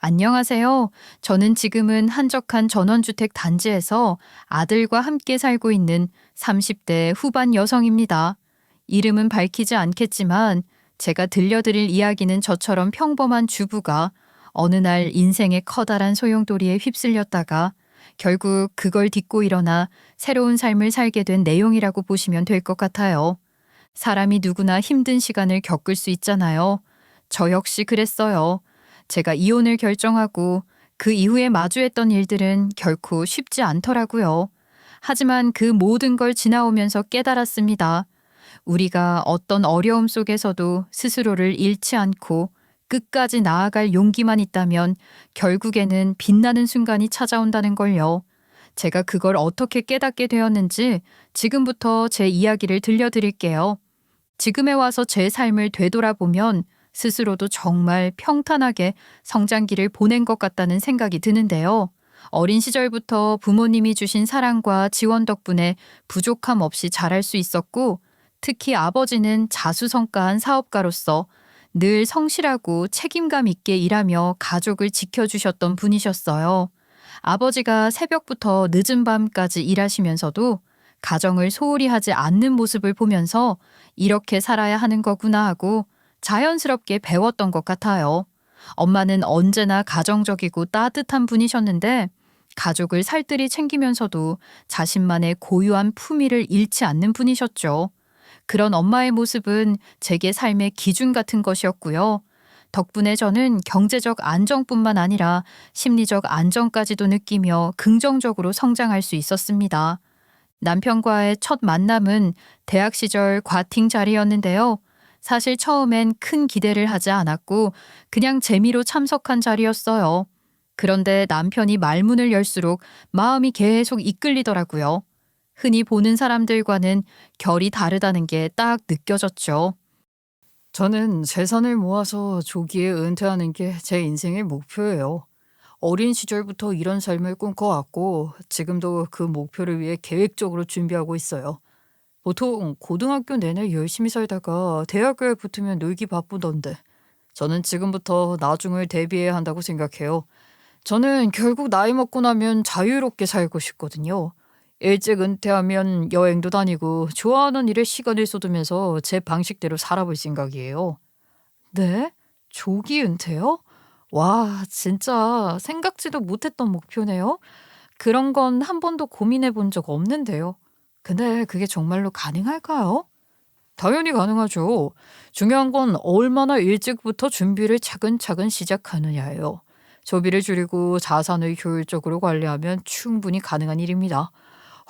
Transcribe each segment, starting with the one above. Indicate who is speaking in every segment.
Speaker 1: 안녕하세요. 저는 지금은 한적한 전원주택 단지에서 아들과 함께 살고 있는 30대 후반 여성입니다. 이름은 밝히지 않겠지만 제가 들려드릴 이야기는 저처럼 평범한 주부가 어느 날 인생의 커다란 소용돌이에 휩쓸렸다가 결국 그걸 딛고 일어나 새로운 삶을 살게 된 내용이라고 보시면 될 것 같아요. 사람이 누구나 힘든 시간을 겪을 수 있잖아요. 저 역시 그랬어요. 제가 이혼을 결정하고 그 이후에 마주했던 일들은 결코 쉽지 않더라고요. 하지만 그 모든 걸 지나오면서 깨달았습니다. 우리가 어떤 어려움 속에서도 스스로를 잃지 않고 끝까지 나아갈 용기만 있다면 결국에는 빛나는 순간이 찾아온다는 걸요. 제가 그걸 어떻게 깨닫게 되었는지 지금부터 제 이야기를 들려드릴게요. 지금에 와서 제 삶을 되돌아보면 스스로도 정말 평탄하게 성장기를 보낸 것 같다는 생각이 드는데요. 어린 시절부터 부모님이 주신 사랑과 지원 덕분에 부족함 없이 자랄 수 있었고, 특히 아버지는 자수성가한 사업가로서 늘 성실하고 책임감 있게 일하며 가족을 지켜주셨던 분이셨어요. 아버지가 새벽부터 늦은 밤까지 일하시면서도 가정을 소홀히 하지 않는 모습을 보면서 이렇게 살아야 하는 거구나 하고 자연스럽게 배웠던 것 같아요. 엄마는 언제나 가정적이고 따뜻한 분이셨는데 가족을 살뜰히 챙기면서도 자신만의 고유한 품위를 잃지 않는 분이셨죠. 그런 엄마의 모습은 제게 삶의 기준 같은 것이었고요. 덕분에 저는 경제적 안정뿐만 아니라 심리적 안정까지도 느끼며 긍정적으로 성장할 수 있었습니다. 남편과의 첫 만남은 대학 시절 과팅 자리였는데요. 사실 처음엔 큰 기대를 하지 않았고 그냥 재미로 참석한 자리였어요. 그런데 남편이 말문을 열수록 마음이 계속 이끌리더라고요. 흔히 보는 사람들과는 결이 다르다는 게 딱 느껴졌죠. 저는 재산을 모아서 조기에 은퇴하는 게 제 인생의 목표예요. 어린 시절부터 이런 삶을 꿈꿔왔고 지금도 그 목표를 위해 계획적으로 준비하고 있어요. 보통 고등학교 내내 열심히 살다가 대학교에 붙으면 놀기 바쁘던데 저는 지금부터 나중을 대비해야 한다고 생각해요. 저는 결국 나이 먹고 나면 자유롭게 살고 싶거든요. 일찍 은퇴하면 여행도 다니고 좋아하는 일에 시간을 쏟으면서 제 방식대로 살아볼 생각이에요. 네? 조기 은퇴요? 와, 진짜 생각지도 못했던 목표네요. 그런 건 한 번도 고민해 본 적 없는데요. 근데 그게 정말로 가능할까요? 당연히 가능하죠. 중요한 건 얼마나 일찍부터 준비를 차근차근 시작하느냐예요. 소비를 줄이고 자산을 효율적으로 관리하면 충분히 가능한 일입니다.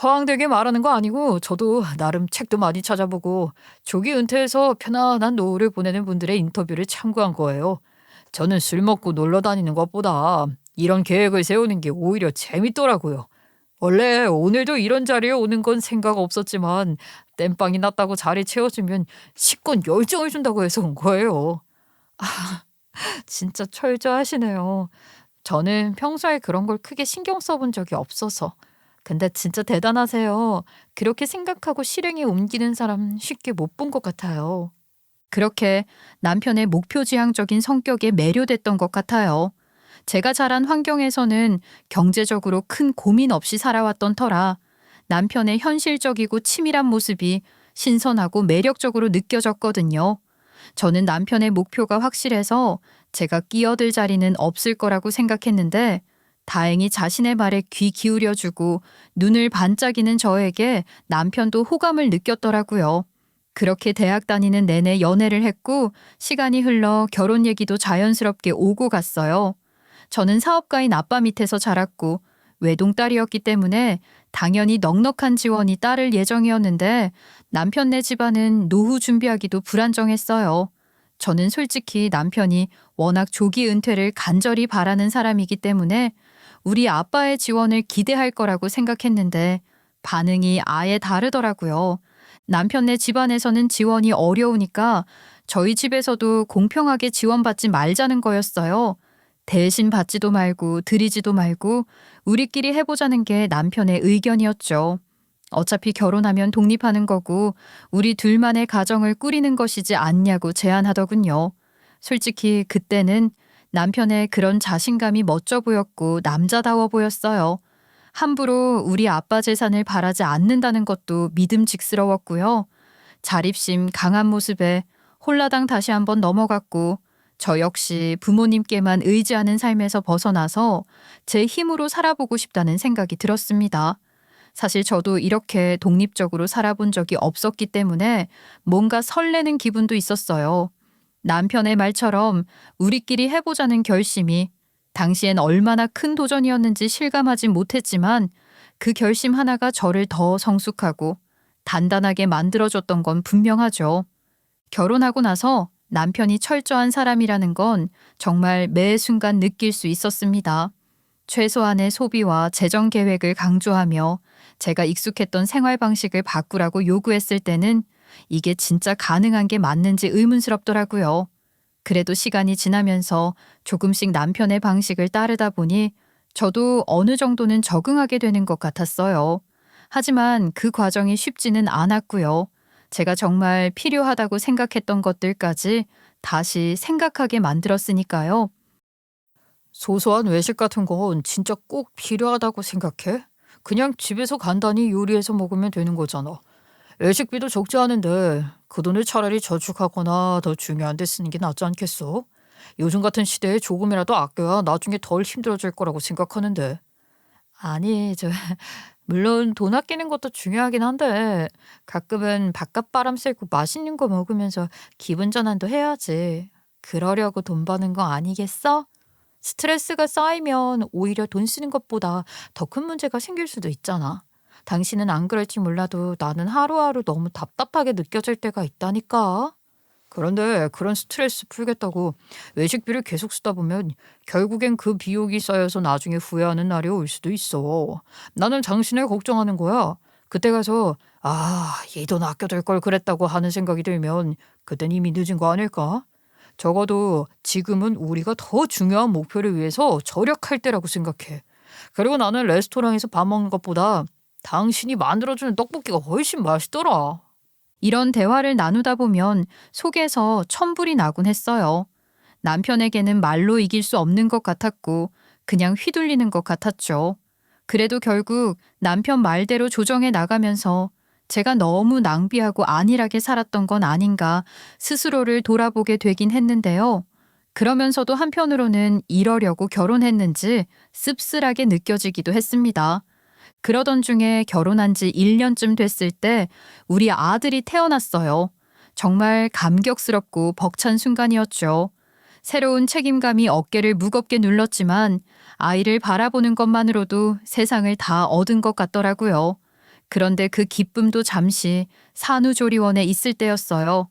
Speaker 1: 허황되게 말하는 거 아니고 저도 나름 책도 많이 찾아보고 조기 은퇴해서 편안한 노후를 보내는 분들의 인터뷰를 참고한 거예요. 저는 술 먹고 놀러 다니는 것보다 이런 계획을 세우는 게 오히려 재밌더라고요. 원래 오늘도 이런 자리에 오는 건 생각 없었지만 땜빵이 났다고 자리 채워주면 식권 열정을 준다고 해서 온 거예요. 진짜 철저하시네요. 저는 평소에 그런 걸 크게 신경 써본 적이 없어서. 근데 진짜 대단하세요. 그렇게 생각하고 실행에 옮기는 사람 쉽게 못 본 것 같아요. 그렇게 남편의 목표지향적인 성격에 매료됐던 것 같아요. 제가 자란 환경에서는 경제적으로 큰 고민 없이 살아왔던 터라 남편의 현실적이고 치밀한 모습이 신선하고 매력적으로 느껴졌거든요. 저는 남편의 목표가 확실해서 제가 끼어들 자리는 없을 거라고 생각했는데 다행히 자신의 말에 귀 기울여주고 눈을 반짝이는 저에게 남편도 호감을 느꼈더라고요. 그렇게 대학 다니는 내내 연애를 했고 시간이 흘러 결혼 얘기도 자연스럽게 오고 갔어요. 저는 사업가인 아빠 밑에서 자랐고 외동딸이었기 때문에 당연히 넉넉한 지원이 따를 예정이었는데 남편네 집안은 노후 준비하기도 불안정했어요. 저는 솔직히 남편이 워낙 조기 은퇴를 간절히 바라는 사람이기 때문에 우리 아빠의 지원을 기대할 거라고 생각했는데 반응이 아예 다르더라고요. 남편네 집안에서는 지원이 어려우니까 저희 집에서도 공평하게 지원받지 말자는 거였어요. 대신 받지도 말고 드리지도 말고 우리끼리 해보자는 게 남편의 의견이었죠. 어차피 결혼하면 독립하는 거고 우리 둘만의 가정을 꾸리는 것이지 않냐고 제안하더군요. 솔직히 그때는 남편의 그런 자신감이 멋져 보였고 남자다워 보였어요. 함부로 우리 아빠 재산을 바라지 않는다는 것도 믿음직스러웠고요. 자립심 강한 모습에 홀라당 다시 한번 넘어갔고 저 역시 부모님께만 의지하는 삶에서 벗어나서 제 힘으로 살아보고 싶다는 생각이 들었습니다. 사실 저도 이렇게 독립적으로 살아본 적이 없었기 때문에 뭔가 설레는 기분도 있었어요. 남편의 말처럼 우리끼리 해보자는 결심이 당시엔 얼마나 큰 도전이었는지 실감하진 못했지만 그 결심 하나가 저를 더 성숙하고 단단하게 만들어줬던 건 분명하죠. 결혼하고 나서 남편이 철저한 사람이라는 건 정말 매 순간 느낄 수 있었습니다. 최소한의 소비와 재정 계획을 강조하며 제가 익숙했던 생활 방식을 바꾸라고 요구했을 때는 이게 진짜 가능한 게 맞는지 의문스럽더라고요. 그래도 시간이 지나면서 조금씩 남편의 방식을 따르다 보니 저도 어느 정도는 적응하게 되는 것 같았어요. 하지만 그 과정이 쉽지는 않았고요. 제가 정말 필요하다고 생각했던 것들까지 다시 생각하게 만들었으니까요. 소소한 외식 같은 건 진짜 꼭 필요하다고 생각해? 그냥 집에서 간단히 요리해서 먹으면 되는 거잖아. 외식비도 적지 않은데 그 돈을 차라리 저축하거나 더 중요한 데 쓰는 게 낫지 않겠어? 요즘 같은 시대에 조금이라도 아껴야 나중에 덜 힘들어질 거라고 생각하는데. 아니, 물론 돈 아끼는 것도 중요하긴 한데 가끔은 바깥 바람 쐬고 맛있는 거 먹으면서 기분 전환도 해야지. 그러려고 돈 버는 거 아니겠어? 스트레스가 쌓이면 오히려 돈 쓰는 것보다 더 큰 문제가 생길 수도 있잖아. 당신은 안 그럴지 몰라도 나는 하루하루 너무 답답하게 느껴질 때가 있다니까. 그런데 그런 스트레스 풀겠다고 외식비를 계속 쓰다 보면 결국엔 그 비용이 쌓여서 나중에 후회하는 날이 올 수도 있어. 나는 당신을 걱정하는 거야. 그때 가서 이 돈 아껴둘 걸 그랬다고 하는 생각이 들면 그땐 이미 늦은 거 아닐까? 적어도 지금은 우리가 더 중요한 목표를 위해서 절약할 때라고 생각해. 그리고 나는 레스토랑에서 밥 먹는 것보다 당신이 만들어주는 떡볶이가 훨씬 맛있더라. 이런 대화를 나누다 보면 속에서 천불이 나곤 했어요. 남편에게는 말로 이길 수 없는 것 같았고 그냥 휘둘리는 것 같았죠. 그래도 결국 남편 말대로 조정해 나가면서 제가 너무 낭비하고 안일하게 살았던 건 아닌가 스스로를 돌아보게 되긴 했는데요. 그러면서도 한편으로는 이러려고 결혼했는지 씁쓸하게 느껴지기도 했습니다. 그러던 중에 결혼한 지 1년쯤 됐을 때 우리 아들이 태어났어요. 정말 감격스럽고 벅찬 순간이었죠. 새로운 책임감이 어깨를 무겁게 눌렀지만 아이를 바라보는 것만으로도 세상을 다 얻은 것 같더라고요. 그런데 그 기쁨도 잠시 산후조리원에 있을 때였어요.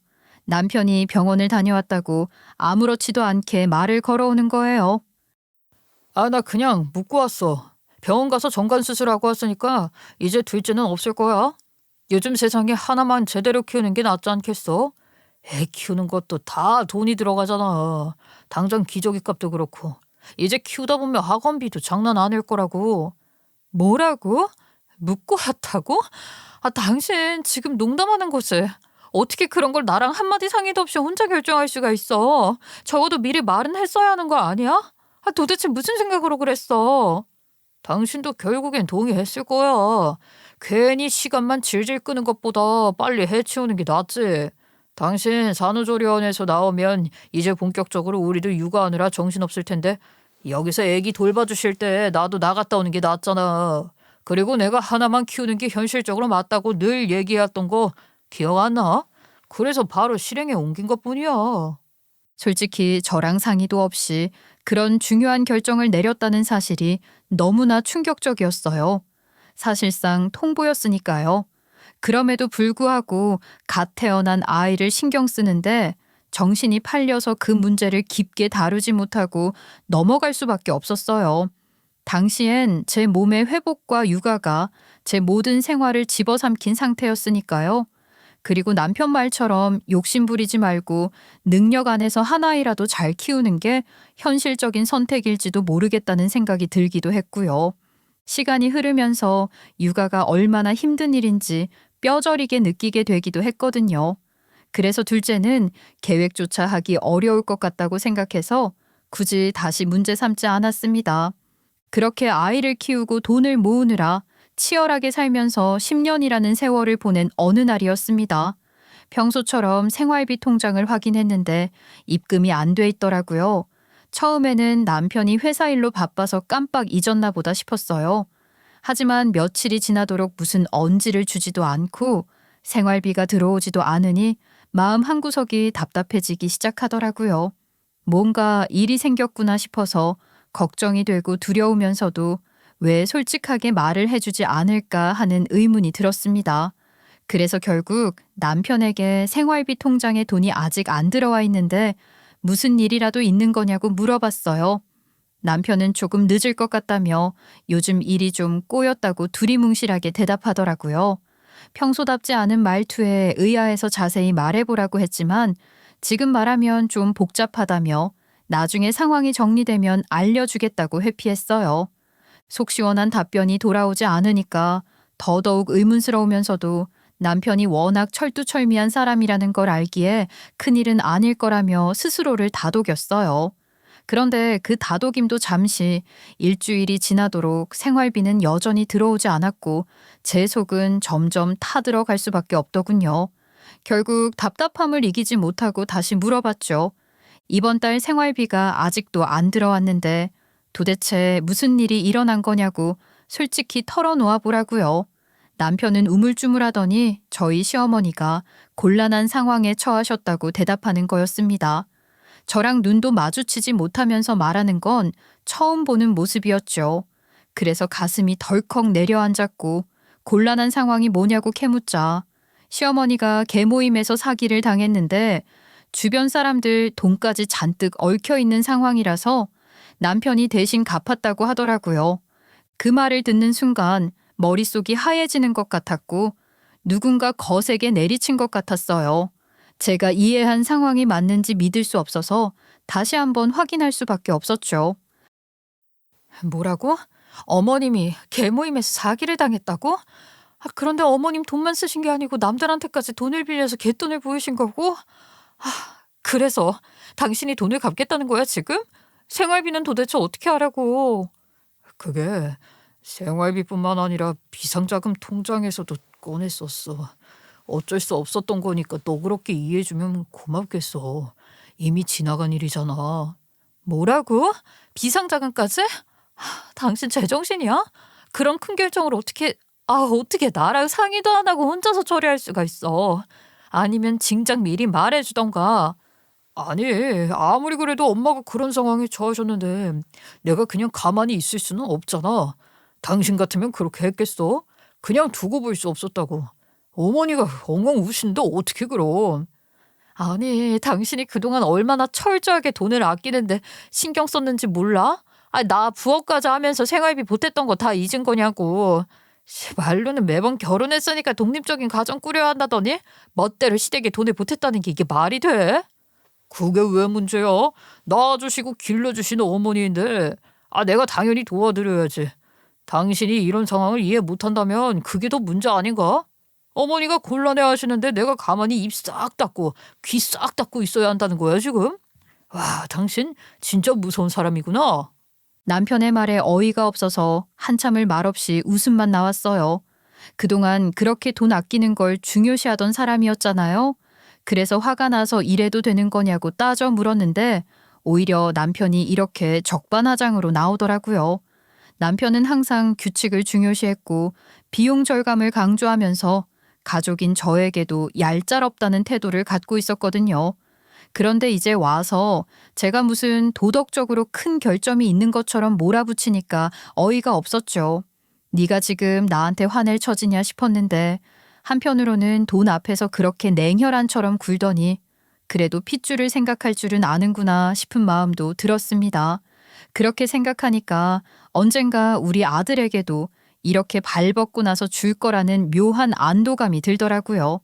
Speaker 1: 남편이 병원을 다녀왔다고 아무렇지도 않게 말을 걸어오는 거예요. 나 그냥 묻고 왔어. 병원 가서 정관 수술하고 왔으니까 이제 둘째는 없을 거야. 요즘 세상에 하나만 제대로 키우는 게 낫지 않겠어? 애 키우는 것도 다 돈이 들어가잖아. 당장 기저귀 값도 그렇고. 이제 키우다 보면 학원비도 장난 아닐 거라고. 뭐라고? 묻고 왔다고? 당신 지금 농담하는 거지? 어떻게 그런 걸 나랑 한마디 상의도 없이 혼자 결정할 수가 있어? 적어도 미리 말은 했어야 하는 거 아니야? 도대체 무슨 생각으로 그랬어? 당신도 결국엔 동의했을 거야. 괜히 시간만 질질 끄는 것보다 빨리 해치우는 게 낫지. 당신 산후조리원에서 나오면 이제 본격적으로 우리도 육아하느라 정신없을 텐데 여기서 애기 돌봐주실 때 나도 나갔다 오는 게 낫잖아. 그리고 내가 하나만 키우는 게 현실적으로 맞다고 늘 얘기했던 거 기억 안 나? 그래서 바로 실행에 옮긴 것뿐이야. 솔직히 저랑 상의도 없이 그런 중요한 결정을 내렸다는 사실이 너무나 충격적이었어요. 사실상 통보였으니까요. 그럼에도 불구하고 갓 태어난 아이를 신경 쓰는데 정신이 팔려서 그 문제를 깊게 다루지 못하고 넘어갈 수밖에 없었어요. 당시엔 제 몸의 회복과 육아가 제 모든 생활을 집어삼킨 상태였으니까요. 그리고 남편 말처럼 욕심 부리지 말고 능력 안에서 하나이라도 잘 키우는 게 현실적인 선택일지도 모르겠다는 생각이 들기도 했고요. 시간이 흐르면서 육아가 얼마나 힘든 일인지 뼈저리게 느끼게 되기도 했거든요. 그래서 둘째는 계획조차 하기 어려울 것 같다고 생각해서 굳이 다시 문제 삼지 않았습니다. 그렇게 아이를 키우고 돈을 모으느라 치열하게 살면서 10년이라는 세월을 보낸 어느 날이었습니다. 평소처럼 생활비 통장을 확인했는데 입금이 안 돼 있더라고요. 처음에는 남편이 회사 일로 바빠서 깜빡 잊었나 보다 싶었어요. 하지만 며칠이 지나도록 무슨 언지를 주지도 않고 생활비가 들어오지도 않으니 마음 한구석이 답답해지기 시작하더라고요. 뭔가 일이 생겼구나 싶어서 걱정이 되고 두려우면서도 왜 솔직하게 말을 해주지 않을까 하는 의문이 들었습니다. 그래서 결국 남편에게 생활비 통장에 돈이 아직 안 들어와 있는데 무슨 일이라도 있는 거냐고 물어봤어요. 남편은 조금 늦을 것 같다며 요즘 일이 좀 꼬였다고 두리뭉실하게 대답하더라고요. 평소답지 않은 말투에 의아해서 자세히 말해보라고 했지만 지금 말하면 좀 복잡하다며 나중에 상황이 정리되면 알려주겠다고 회피했어요. 속 시원한 답변이 돌아오지 않으니까 더더욱 의문스러우면서도 남편이 워낙 철두철미한 사람이라는 걸 알기에 큰일은 아닐 거라며 스스로를 다독였어요. 그런데 그 다독임도 잠시 일주일이 지나도록 생활비는 여전히 들어오지 않았고 제 속은 점점 타들어갈 수밖에 없더군요. 결국 답답함을 이기지 못하고 다시 물어봤죠. 이번 달 생활비가 아직도 안 들어왔는데 도대체 무슨 일이 일어난 거냐고 솔직히 털어놓아 보라고요. 남편은 우물쭈물하더니 저희 시어머니가 곤란한 상황에 처하셨다고 대답하는 거였습니다. 저랑 눈도 마주치지 못하면서 말하는 건 처음 보는 모습이었죠. 그래서 가슴이 덜컥 내려앉았고 곤란한 상황이 뭐냐고 캐묻자 시어머니가 계모임에서 사기를 당했는데 주변 사람들 돈까지 잔뜩 얽혀 있는 상황이라서 남편이 대신 갚았다고 하더라고요. 그 말을 듣는 순간 머릿속이 하얘지는 것 같았고 누군가 거세게 내리친 것 같았어요. 제가 이해한 상황이 맞는지 믿을 수 없어서 다시 한번 확인할 수밖에 없었죠. 뭐라고? 어머님이 계모임에서 사기를 당했다고? 그런데 어머님 돈만 쓰신 게 아니고 남들한테까지 돈을 빌려서 갯돈을 보이신 거고? 그래서 당신이 돈을 갚겠다는 거야 지금? 생활비는 도대체 어떻게 하라고? 그게 생활비뿐만 아니라 비상자금 통장에서도 꺼냈었어. 어쩔 수 없었던 거니까 너 그렇게 이해해주면 고맙겠어. 이미 지나간 일이잖아. 뭐라고? 비상자금까지? 당신 제정신이야? 그런 큰 결정을 어떻게 나랑 상의도 안 하고 혼자서 처리할 수가 있어. 아니면 진작 미리 말해주던가. 아니, 아무리 그래도 엄마가 그런 상황에 처하셨는데 내가 그냥 가만히 있을 수는 없잖아. 당신 같으면 그렇게 했겠어? 그냥 두고 볼 수 없었다고. 어머니가 엉엉 우시는데 어떻게 그럼. 아니, 당신이 그동안 얼마나 철저하게 돈을 아끼는데 신경 썼는지 몰라? 나 부업까지 하면서 생활비 보탰던 거 다 잊은 거냐고. 말로는 매번 결혼했으니까 독립적인 가정 꾸려야 한다더니 멋대로 시댁에 돈을 보탰다는 게 이게 말이 돼? 그게 왜 문제야? 낳아주시고 길러주시는 어머니인데 내가 당연히 도와드려야지. 당신이 이런 상황을 이해 못한다면 그게 더 문제 아닌가? 어머니가 곤란해하시는데 내가 가만히 입 싹 닫고 귀 싹 닫고 있어야 한다는 거야 지금? 와, 당신 진짜 무서운 사람이구나. 남편의 말에 어이가 없어서 한참을 말없이 웃음만 나왔어요. 그동안 그렇게 돈 아끼는 걸 중요시하던 사람이었잖아요. 그래서 화가 나서 이래도 되는 거냐고 따져 물었는데 오히려 남편이 이렇게 적반하장으로 나오더라고요. 남편은 항상 규칙을 중요시했고 비용 절감을 강조하면서 가족인 저에게도 얄짤없다는 태도를 갖고 있었거든요. 그런데 이제 와서 제가 무슨 도덕적으로 큰 결점이 있는 것처럼 몰아붙이니까 어이가 없었죠. 네가 지금 나한테 화낼 처지냐 싶었는데 한편으로는 돈 앞에서 그렇게 냉혈한처럼 굴더니 그래도 핏줄을 생각할 줄은 아는구나 싶은 마음도 들었습니다. 그렇게 생각하니까 언젠가 우리 아들에게도 이렇게 발벗고 나서 줄 거라는 묘한 안도감이 들더라고요.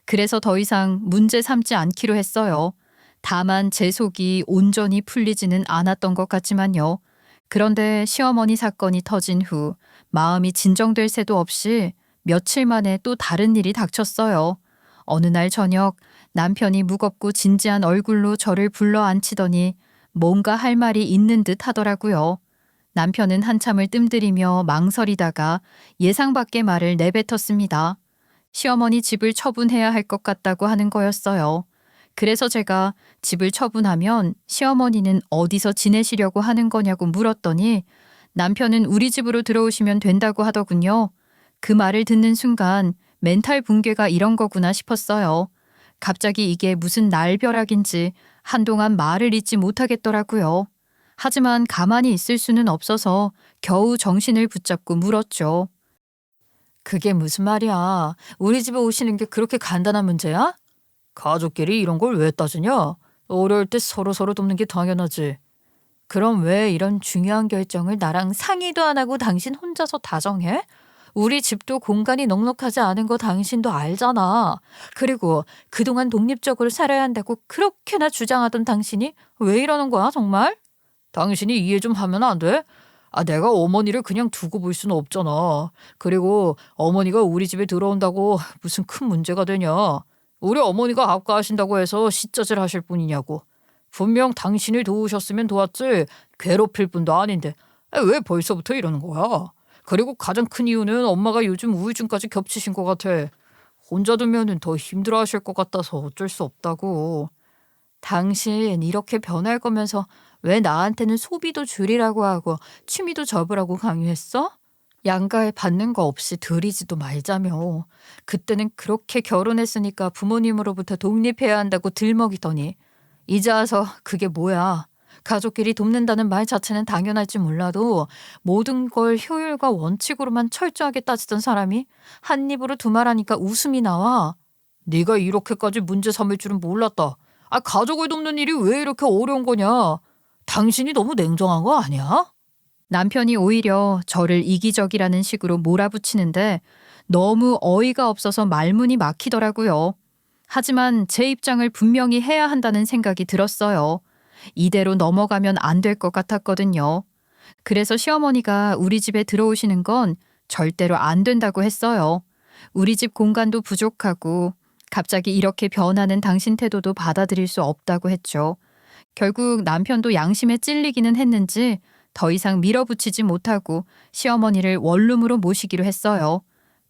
Speaker 1: 그래서 더 이상 문제 삼지 않기로 했어요. 다만 제 속이 온전히 풀리지는 않았던 것 같지만요. 그런데 시어머니 사건이 터진 후 마음이 진정될 새도 없이 며칠 만에 또 다른 일이 닥쳤어요. 어느 날 저녁 남편이 무겁고 진지한 얼굴로 저를 불러 앉히더니 뭔가 할 말이 있는 듯 하더라고요. 남편은 한참을 뜸들이며 망설이다가 예상 밖의 말을 내뱉었습니다. 시어머니 집을 처분해야 할 것 같다고 하는 거였어요. 그래서 제가 집을 처분하면 시어머니는 어디서 지내시려고 하는 거냐고 물었더니 남편은 우리 집으로 들어오시면 된다고 하더군요. 그 말을 듣는 순간 멘탈 붕괴가 이런 거구나 싶었어요. 갑자기 이게 무슨 날벼락인지 한동안 말을 잇지 못하겠더라고요. 하지만 가만히 있을 수는 없어서 겨우 정신을 붙잡고 물었죠. 그게 무슨 말이야? 우리 집에 오시는 게 그렇게 간단한 문제야? 가족끼리 이런 걸 왜 따지냐? 어려울 때 서로서로 돕는 게 당연하지. 그럼 왜 이런 중요한 결정을 나랑 상의도 안 하고 당신 혼자서 다 정해? 우리 집도 공간이 넉넉하지 않은 거 당신도 알잖아. 그리고 그동안 독립적으로 살아야 한다고 그렇게나 주장하던 당신이 왜 이러는 거야, 정말? 당신이 이해 좀 하면 안 돼? 내가 어머니를 그냥 두고 볼 수는 없잖아. 그리고 어머니가 우리 집에 들어온다고 무슨 큰 문제가 되냐. 우리 어머니가 아까하신다고 해서 시짜질 하실 뿐이냐고. 분명 당신을 도우셨으면 도왔지 괴롭힐 뿐도 아닌데 왜 벌써부터 이러는 거야? 그리고 가장 큰 이유는 엄마가 요즘 우울증까지 겹치신 것 같아. 혼자 두면은 더 힘들어하실 것 같아서 어쩔 수 없다고. 당신 이렇게 변할 거면서 왜 나한테는 소비도 줄이라고 하고 취미도 접으라고 강요했어? 양가에 받는 거 없이 들이지도 말자며. 그때는 그렇게 결혼했으니까 부모님으로부터 독립해야 한다고 들먹이더니 이제 와서 그게 뭐야. 가족끼리 돕는다는 말 자체는 당연할지 몰라도 모든 걸 효율과 원칙으로만 철저하게 따지던 사람이 한 입으로 두 말하니까 웃음이 나와. 네가 이렇게까지 문제 삼을 줄은 몰랐다. 가족을 돕는 일이 왜 이렇게 어려운 거냐. 당신이 너무 냉정한 거 아니야? 남편이 오히려 저를 이기적이라는 식으로 몰아붙이는데 너무 어이가 없어서 말문이 막히더라고요. 하지만 제 입장을 분명히 해야 한다는 생각이 들었어요. 이대로 넘어가면 안 될 것 같았거든요. 그래서 시어머니가 우리 집에 들어오시는 건 절대로 안 된다고 했어요. 우리 집 공간도 부족하고 갑자기 이렇게 변하는 당신 태도도 받아들일 수 없다고 했죠. 결국 남편도 양심에 찔리기는 했는지 더 이상 밀어붙이지 못하고 시어머니를 원룸으로 모시기로 했어요.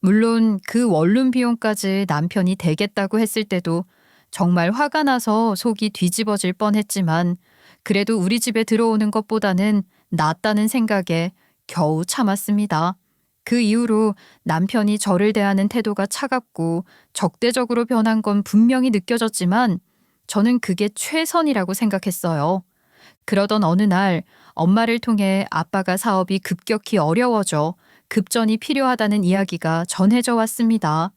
Speaker 1: 물론 그 원룸 비용까지 남편이 대겠다고 했을 때도 정말 화가 나서 속이 뒤집어질 뻔했지만 그래도 우리 집에 들어오는 것보다는 낫다는 생각에 겨우 참았습니다. 그 이후로 남편이 저를 대하는 태도가 차갑고 적대적으로 변한 건 분명히 느껴졌지만 저는 그게 최선이라고 생각했어요. 그러던 어느 날 엄마를 통해 아빠가 사업이 급격히 어려워져 급전이 필요하다는 이야기가 전해져 왔습니다.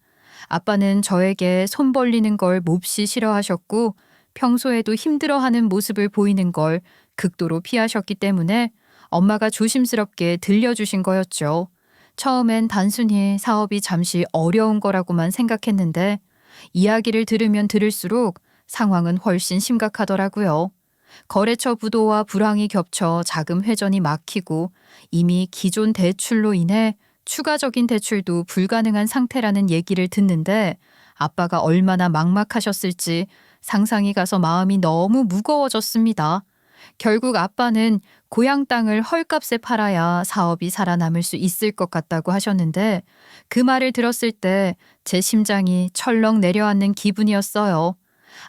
Speaker 1: 아빠는 저에게 손 벌리는 걸 몹시 싫어하셨고 평소에도 힘들어하는 모습을 보이는 걸 극도로 피하셨기 때문에 엄마가 조심스럽게 들려주신 거였죠. 처음엔 단순히 사업이 잠시 어려운 거라고만 생각했는데 이야기를 들으면 들을수록 상황은 훨씬 심각하더라고요. 거래처 부도와 불황이 겹쳐 자금 회전이 막히고 이미 기존 대출로 인해 추가적인 대출도 불가능한 상태라는 얘기를 듣는데 아빠가 얼마나 막막하셨을지 상상이 가서 마음이 너무 무거워졌습니다. 결국 아빠는 고향 땅을 헐값에 팔아야 사업이 살아남을 수 있을 것 같다고 하셨는데 그 말을 들었을 때 제 심장이 철렁 내려앉는 기분이었어요.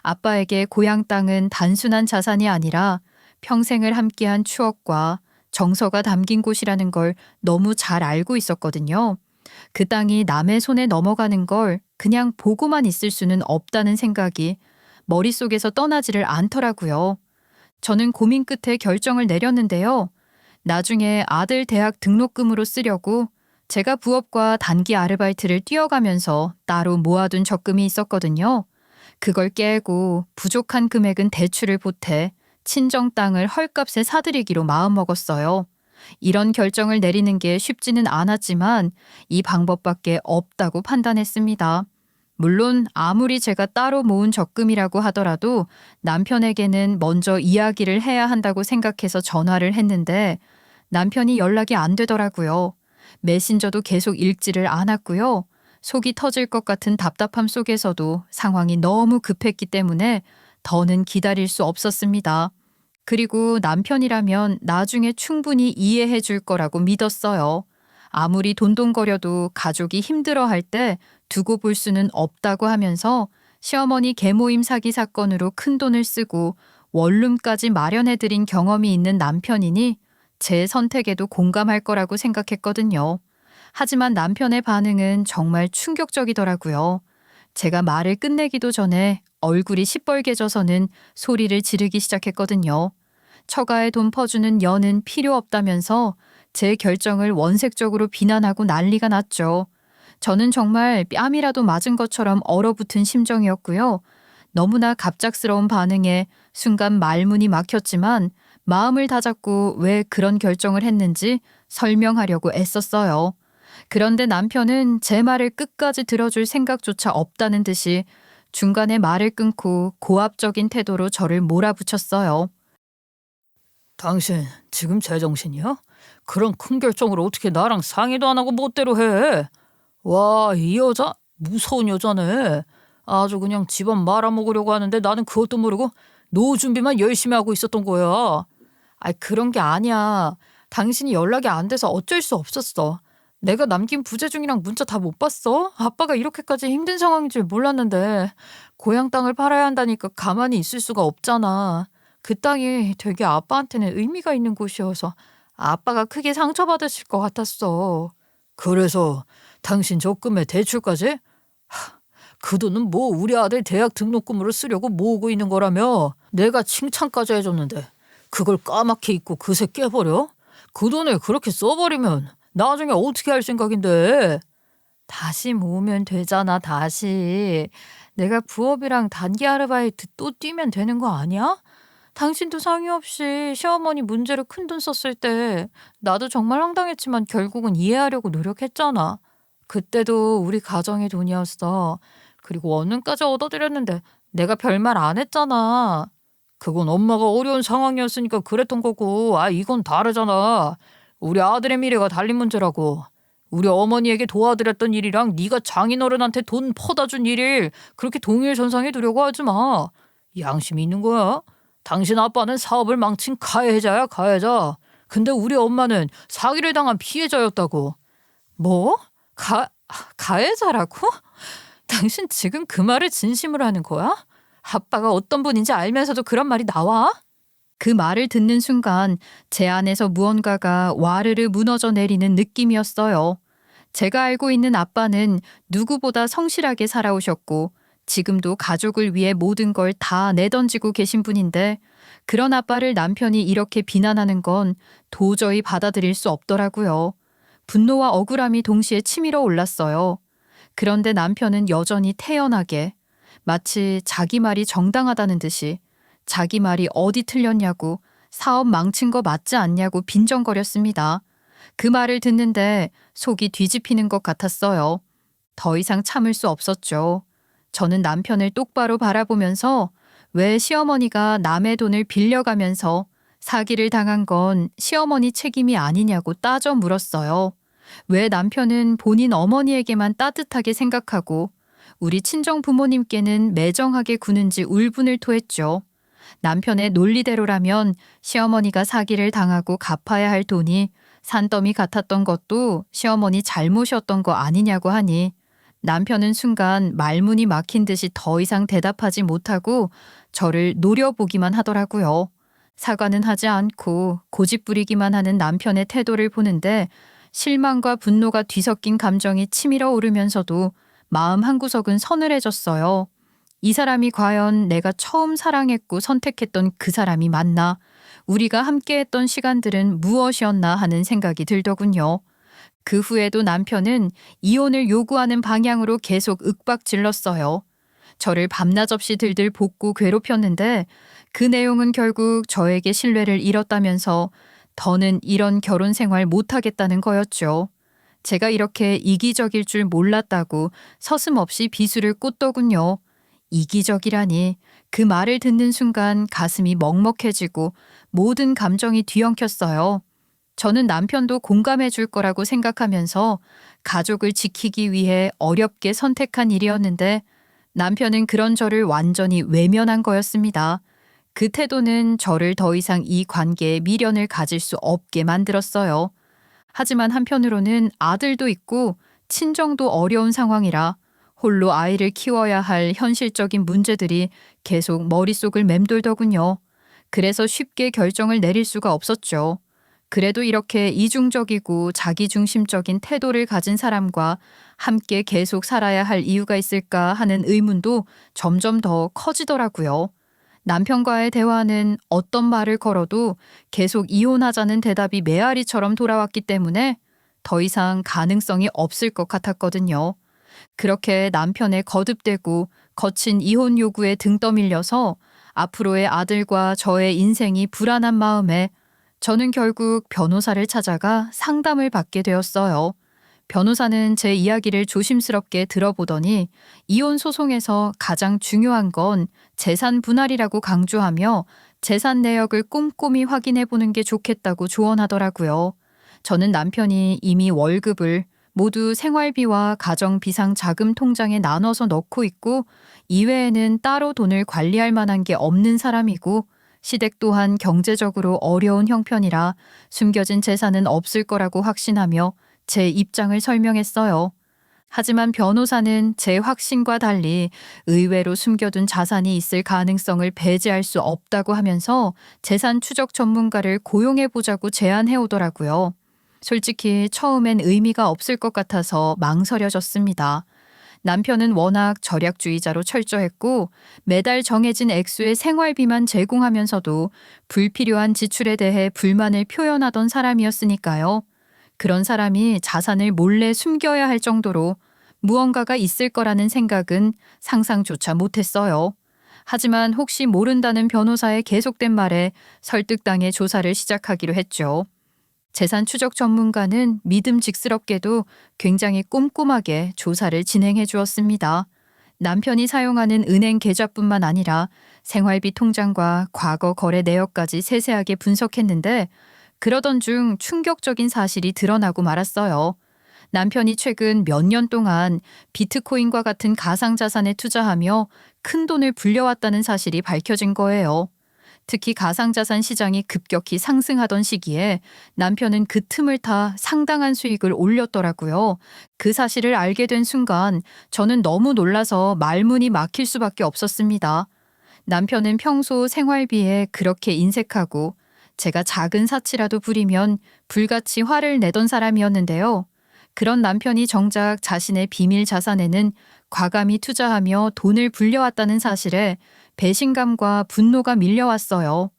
Speaker 1: 아빠에게 고향 땅은 단순한 자산이 아니라 평생을 함께한 추억과 정서가 담긴 곳이라는 걸 너무 잘 알고 있었거든요. 그 땅이 남의 손에 넘어가는 걸 그냥 보고만 있을 수는 없다는 생각이 머릿속에서 떠나지를 않더라고요. 저는 고민 끝에 결정을 내렸는데요. 나중에 아들 대학 등록금으로 쓰려고 제가 부업과 단기 아르바이트를 뛰어가면서 따로 모아둔 적금이 있었거든요. 그걸 깨고 부족한 금액은 대출을 보태 친정 땅을 헐값에 사들이기로 마음먹었어요. 이런 결정을 내리는 게 쉽지는 않았지만 이 방법밖에 없다고 판단했습니다. 물론 아무리 제가 따로 모은 적금이라고 하더라도 남편에게는 먼저 이야기를 해야 한다고 생각해서 전화를 했는데 남편이 연락이 안 되더라고요. 메신저도 계속 읽지를 않았고요. 속이 터질 것 같은 답답함 속에서도 상황이 너무 급했기 때문에 더는 기다릴 수 없었습니다. 그리고 남편이라면 나중에 충분히 이해해 줄 거라고 믿었어요. 아무리 돈돈거려도 가족이 힘들어할 때 두고 볼 수는 없다고 하면서 시어머니 계모임 사기 사건으로 큰돈을 쓰고 원룸까지 마련해드린 경험이 있는 남편이니 제 선택에도 공감할 거라고 생각했거든요. 하지만 남편의 반응은 정말 충격적이더라고요. 제가 말을 끝내기도 전에 얼굴이 시뻘개져서는 소리를 지르기 시작했거든요. 처가에 돈 퍼주는 여는 필요 없다면서 제 결정을 원색적으로 비난하고 난리가 났죠. 저는 정말 뺨이라도 맞은 것처럼 얼어붙은 심정이었고요. 너무나 갑작스러운 반응에 순간 말문이 막혔지만 마음을 다잡고 왜 그런 결정을 했는지 설명하려고 애썼어요. 그런데 남편은 제 말을 끝까지 들어줄 생각조차 없다는 듯이 중간에 말을 끊고 고압적인 태도로 저를 몰아붙였어요.
Speaker 2: 당신 지금 제정신이야? 그런 큰 결정을 어떻게 나랑 상의도 안 하고 멋대로 해? 와, 이 여자 무서운 여자네. 아주 그냥 집안 말아먹으려고 하는데 나는 그것도 모르고 노후 준비만 열심히 하고 있었던 거야. 그런 게 아니야. 당신이 연락이 안 돼서 어쩔 수 없었어. 내가 남긴 부재중이랑 문자 다 못 봤어? 아빠가 이렇게까지 힘든 상황인 줄 몰랐는데 고향 땅을 팔아야 한다니까 가만히 있을 수가 없잖아. 그 땅이 되게 아빠한테는 의미가 있는 곳이어서 아빠가 크게 상처받으실 것 같았어. 그래서 당신 적금에 대출까지? 그 돈은 뭐 우리 아들 대학 등록금으로 쓰려고 모으고 있는 거라며. 내가 칭찬까지 해줬는데 그걸 까맣게 잊고 그새 깨버려? 그 돈을 그렇게 써버리면 나중에 어떻게 할 생각인데? 다시 모으면 되잖아, 다시. 내가 부업이랑 단기 아르바이트 또 뛰면 되는 거 아니야? 당신도 상의 없이 시어머니 문제로 큰돈 썼을 때 나도 정말 황당했지만 결국은 이해하려고 노력했잖아. 그때도 우리 가정의 돈이었어. 그리고 원룸까지 얻어드렸는데 내가 별말 안 했잖아. 그건 엄마가 어려운 상황이었으니까 그랬던 거고, 이건 다르잖아. 우리 아들의 미래가 달린 문제라고. 우리 어머니에게 도와드렸던 일이랑 네가 장인어른한테 돈 퍼다 준 일을 그렇게 동일선상에 두려고 하지 마. 양심이 있는 거야. 당신 아빠는 사업을 망친 가해자야, 가해자. 근데 우리 엄마는 사기를 당한 피해자였다고. 뭐? 가해자라고? 당신 지금 그 말을 진심으로 하는 거야? 아빠가 어떤 분인지 알면서도 그런 말이 나와?
Speaker 1: 그 말을 듣는 순간 제 안에서 무언가가 와르르 무너져 내리는 느낌이었어요. 제가 알고 있는 아빠는 누구보다 성실하게 살아오셨고 지금도 가족을 위해 모든 걸 다 내던지고 계신 분인데 그런 아빠를 남편이 이렇게 비난하는 건 도저히 받아들일 수 없더라고요. 분노와 억울함이 동시에 치밀어 올랐어요. 그런데 남편은 여전히 태연하게 마치 자기 말이 정당하다는 듯이 자기 말이 어디 틀렸냐고 사업 망친 거 맞지 않냐고 빈정거렸습니다. 그 말을 듣는데 속이 뒤집히는 것 같았어요. 더 이상 참을 수 없었죠. 저는 남편을 똑바로 바라보면서 왜 시어머니가 남의 돈을 빌려가면서 사기를 당한 건 시어머니 책임이 아니냐고 따져 물었어요. 왜 남편은 본인 어머니에게만 따뜻하게 생각하고 우리 친정 부모님께는 매정하게 구는지 울분을 토했죠. 남편의 논리대로라면 시어머니가 사기를 당하고 갚아야 할 돈이 산더미 같았던 것도 시어머니 잘못이었던 거 아니냐고 하니 남편은 순간 말문이 막힌 듯이 더 이상 대답하지 못하고 저를 노려보기만 하더라고요. 사과는 하지 않고 고집부리기만 하는 남편의 태도를 보는데 실망과 분노가 뒤섞인 감정이 치밀어 오르면서도 마음 한구석은 서늘해졌어요. 이 사람이 과연 내가 처음 사랑했고 선택했던 그 사람이 맞나? 우리가 함께했던 시간들은 무엇이었나 하는 생각이 들더군요. 그 후에도 남편은 이혼을 요구하는 방향으로 계속 윽박질렀어요. 저를 밤낮 없이 들들 볶고 괴롭혔는데 그 내용은 결국 저에게 신뢰를 잃었다면서 더는 이런 결혼 생활 못하겠다는 거였죠. 제가 이렇게 이기적일 줄 몰랐다고 서슴없이 비수를 꽂더군요. 이기적이라니. 그 말을 듣는 순간 가슴이 먹먹해지고 모든 감정이 뒤엉켰어요. 저는 남편도 공감해 줄 거라고 생각하면서 가족을 지키기 위해 어렵게 선택한 일이었는데 남편은 그런 저를 완전히 외면한 거였습니다. 그 태도는 저를 더 이상 이 관계에 미련을 가질 수 없게 만들었어요. 하지만 한편으로는 아들도 있고 친정도 어려운 상황이라 홀로 아이를 키워야 할 현실적인 문제들이 계속 머릿속을 맴돌더군요. 그래서 쉽게 결정을 내릴 수가 없었죠. 그래도 이렇게 이중적이고 자기중심적인 태도를 가진 사람과 함께 계속 살아야 할 이유가 있을까 하는 의문도 점점 더 커지더라고요. 남편과의 대화는 어떤 말을 걸어도 계속 이혼하자는 대답이 메아리처럼 돌아왔기 때문에 더 이상 가능성이 없을 것 같았거든요. 그렇게 남편의 거듭되고 거친 이혼 요구에 등 떠밀려서 앞으로의 아들과 저의 인생이 불안한 마음에 저는 결국 변호사를 찾아가 상담을 받게 되었어요. 변호사는 제 이야기를 조심스럽게 들어보더니 이혼 소송에서 가장 중요한 건 재산 분할이라고 강조하며 재산 내역을 꼼꼼히 확인해 보는 게 좋겠다고 조언하더라고요. 저는 남편이 이미 월급을 모두 생활비와 가정비상자금 통장에 나눠서 넣고 있고 이외에는 따로 돈을 관리할 만한 게 없는 사람이고 시댁 또한 경제적으로 어려운 형편이라 숨겨진 재산은 없을 거라고 확신하며 제 입장을 설명했어요. 하지만 변호사는 제 확신과 달리 의외로 숨겨둔 자산이 있을 가능성을 배제할 수 없다고 하면서 재산 추적 전문가를 고용해 보자고 제안해 오더라고요. 솔직히 처음엔 의미가 없을 것 같아서 망설여졌습니다. 남편은 워낙 절약주의자로 철저했고 매달 정해진 액수의 생활비만 제공하면서도 불필요한 지출에 대해 불만을 표현하던 사람이었으니까요. 그런 사람이 자산을 몰래 숨겨야 할 정도로 무언가가 있을 거라는 생각은 상상조차 못했어요. 하지만 혹시 모른다는 변호사의 계속된 말에 설득당해 조사를 시작하기로 했죠. 재산 추적 전문가는 믿음직스럽게도 굉장히 꼼꼼하게 조사를 진행해 주었습니다. 남편이 사용하는 은행 계좌뿐만 아니라 생활비 통장과 과거 거래 내역까지 세세하게 분석했는데 그러던 중 충격적인 사실이 드러나고 말았어요. 남편이 최근 몇 년 동안 비트코인과 같은 가상자산에 투자하며 큰 돈을 불려왔다는 사실이 밝혀진 거예요. 특히 가상자산 시장이 급격히 상승하던 시기에 남편은 그 틈을 타 상당한 수익을 올렸더라고요. 그 사실을 알게 된 순간 저는 너무 놀라서 말문이 막힐 수밖에 없었습니다. 남편은 평소 생활비에 그렇게 인색하고 제가 작은 사치라도 부리면 불같이 화를 내던 사람이었는데요. 그런 남편이 정작 자신의 비밀 자산에는 과감히 투자하며 돈을 불려왔다는 사실에 배신감과 분노가 밀려왔어요.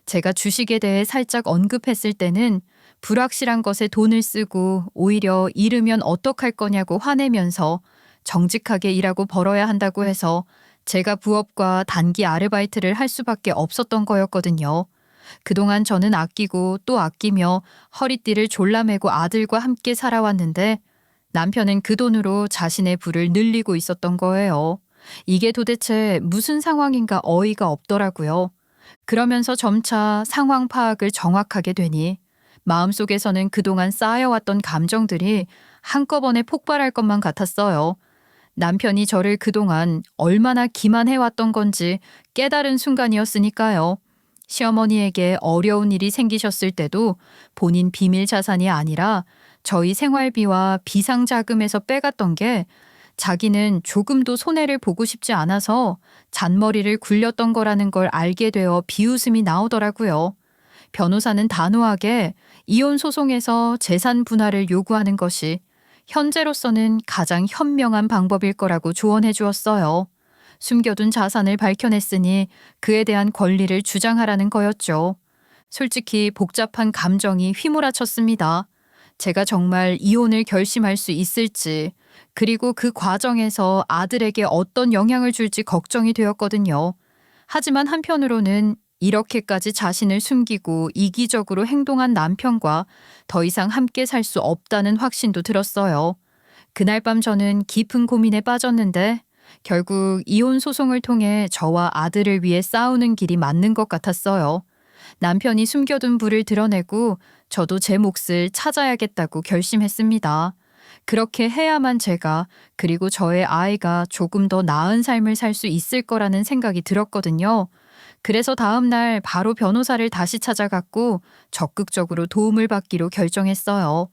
Speaker 1: 제가 주식에 대해 살짝 언급했을 때는 불확실한 것에 돈을 쓰고 오히려 잃으면 어떡할 거냐고 화내면서 정직하게 일하고 벌어야 한다고 해서 제가 부업과 단기 아르바이트를 할 수밖에 없었던 거였거든요. 그동안 저는 아끼고 또 아끼며 허리띠를 졸라매고 아들과 함께 살아왔는데 남편은 그 돈으로 자신의 부를 늘리고 있었던 거예요. 이게 도대체 무슨 상황인가 어이가 없더라고요. 그러면서 점차 상황 파악을 정확하게 되니 마음속에서는 그동안 쌓여왔던 감정들이 한꺼번에 폭발할 것만 같았어요. 남편이 저를 그동안 얼마나 기만해왔던 건지 깨달은 순간이었으니까요. 시어머니에게 어려운 일이 생기셨을 때도 본인 비밀 자산이 아니라 저희 생활비와 비상자금에서 빼갔던 게 자기는 조금도 손해를 보고 싶지 않아서 잔머리를 굴렸던 거라는 걸 알게 되어 비웃음이 나오더라고요. 변호사는 단호하게 이혼 소송에서 재산 분할을 요구하는 것이 현재로서는 가장 현명한 방법일 거라고 조언해 주었어요. 숨겨둔 자산을 밝혀냈으니 그에 대한 권리를 주장하라는 거였죠. 솔직히 복잡한 감정이 휘몰아쳤습니다. 제가 정말 이혼을 결심할 수 있을지, 그리고 그 과정에서 아들에게 어떤 영향을 줄지 걱정이 되었거든요. 하지만 한편으로는 이렇게까지 자신을 숨기고 이기적으로 행동한 남편과 더 이상 함께 살 수 없다는 확신도 들었어요. 그날 밤 저는 깊은 고민에 빠졌는데 결국 이혼 소송을 통해 저와 아들을 위해 싸우는 길이 맞는 것 같았어요. 남편이 숨겨둔 부를 드러내고 저도 제 몫을 찾아야겠다고 결심했습니다. 그렇게 해야만 제가 그리고 저의 아이가 조금 더 나은 삶을 살 수 있을 거라는 생각이 들었거든요. 그래서 다음 날 바로 변호사를 다시 찾아갔고 적극적으로 도움을 받기로 결정했어요.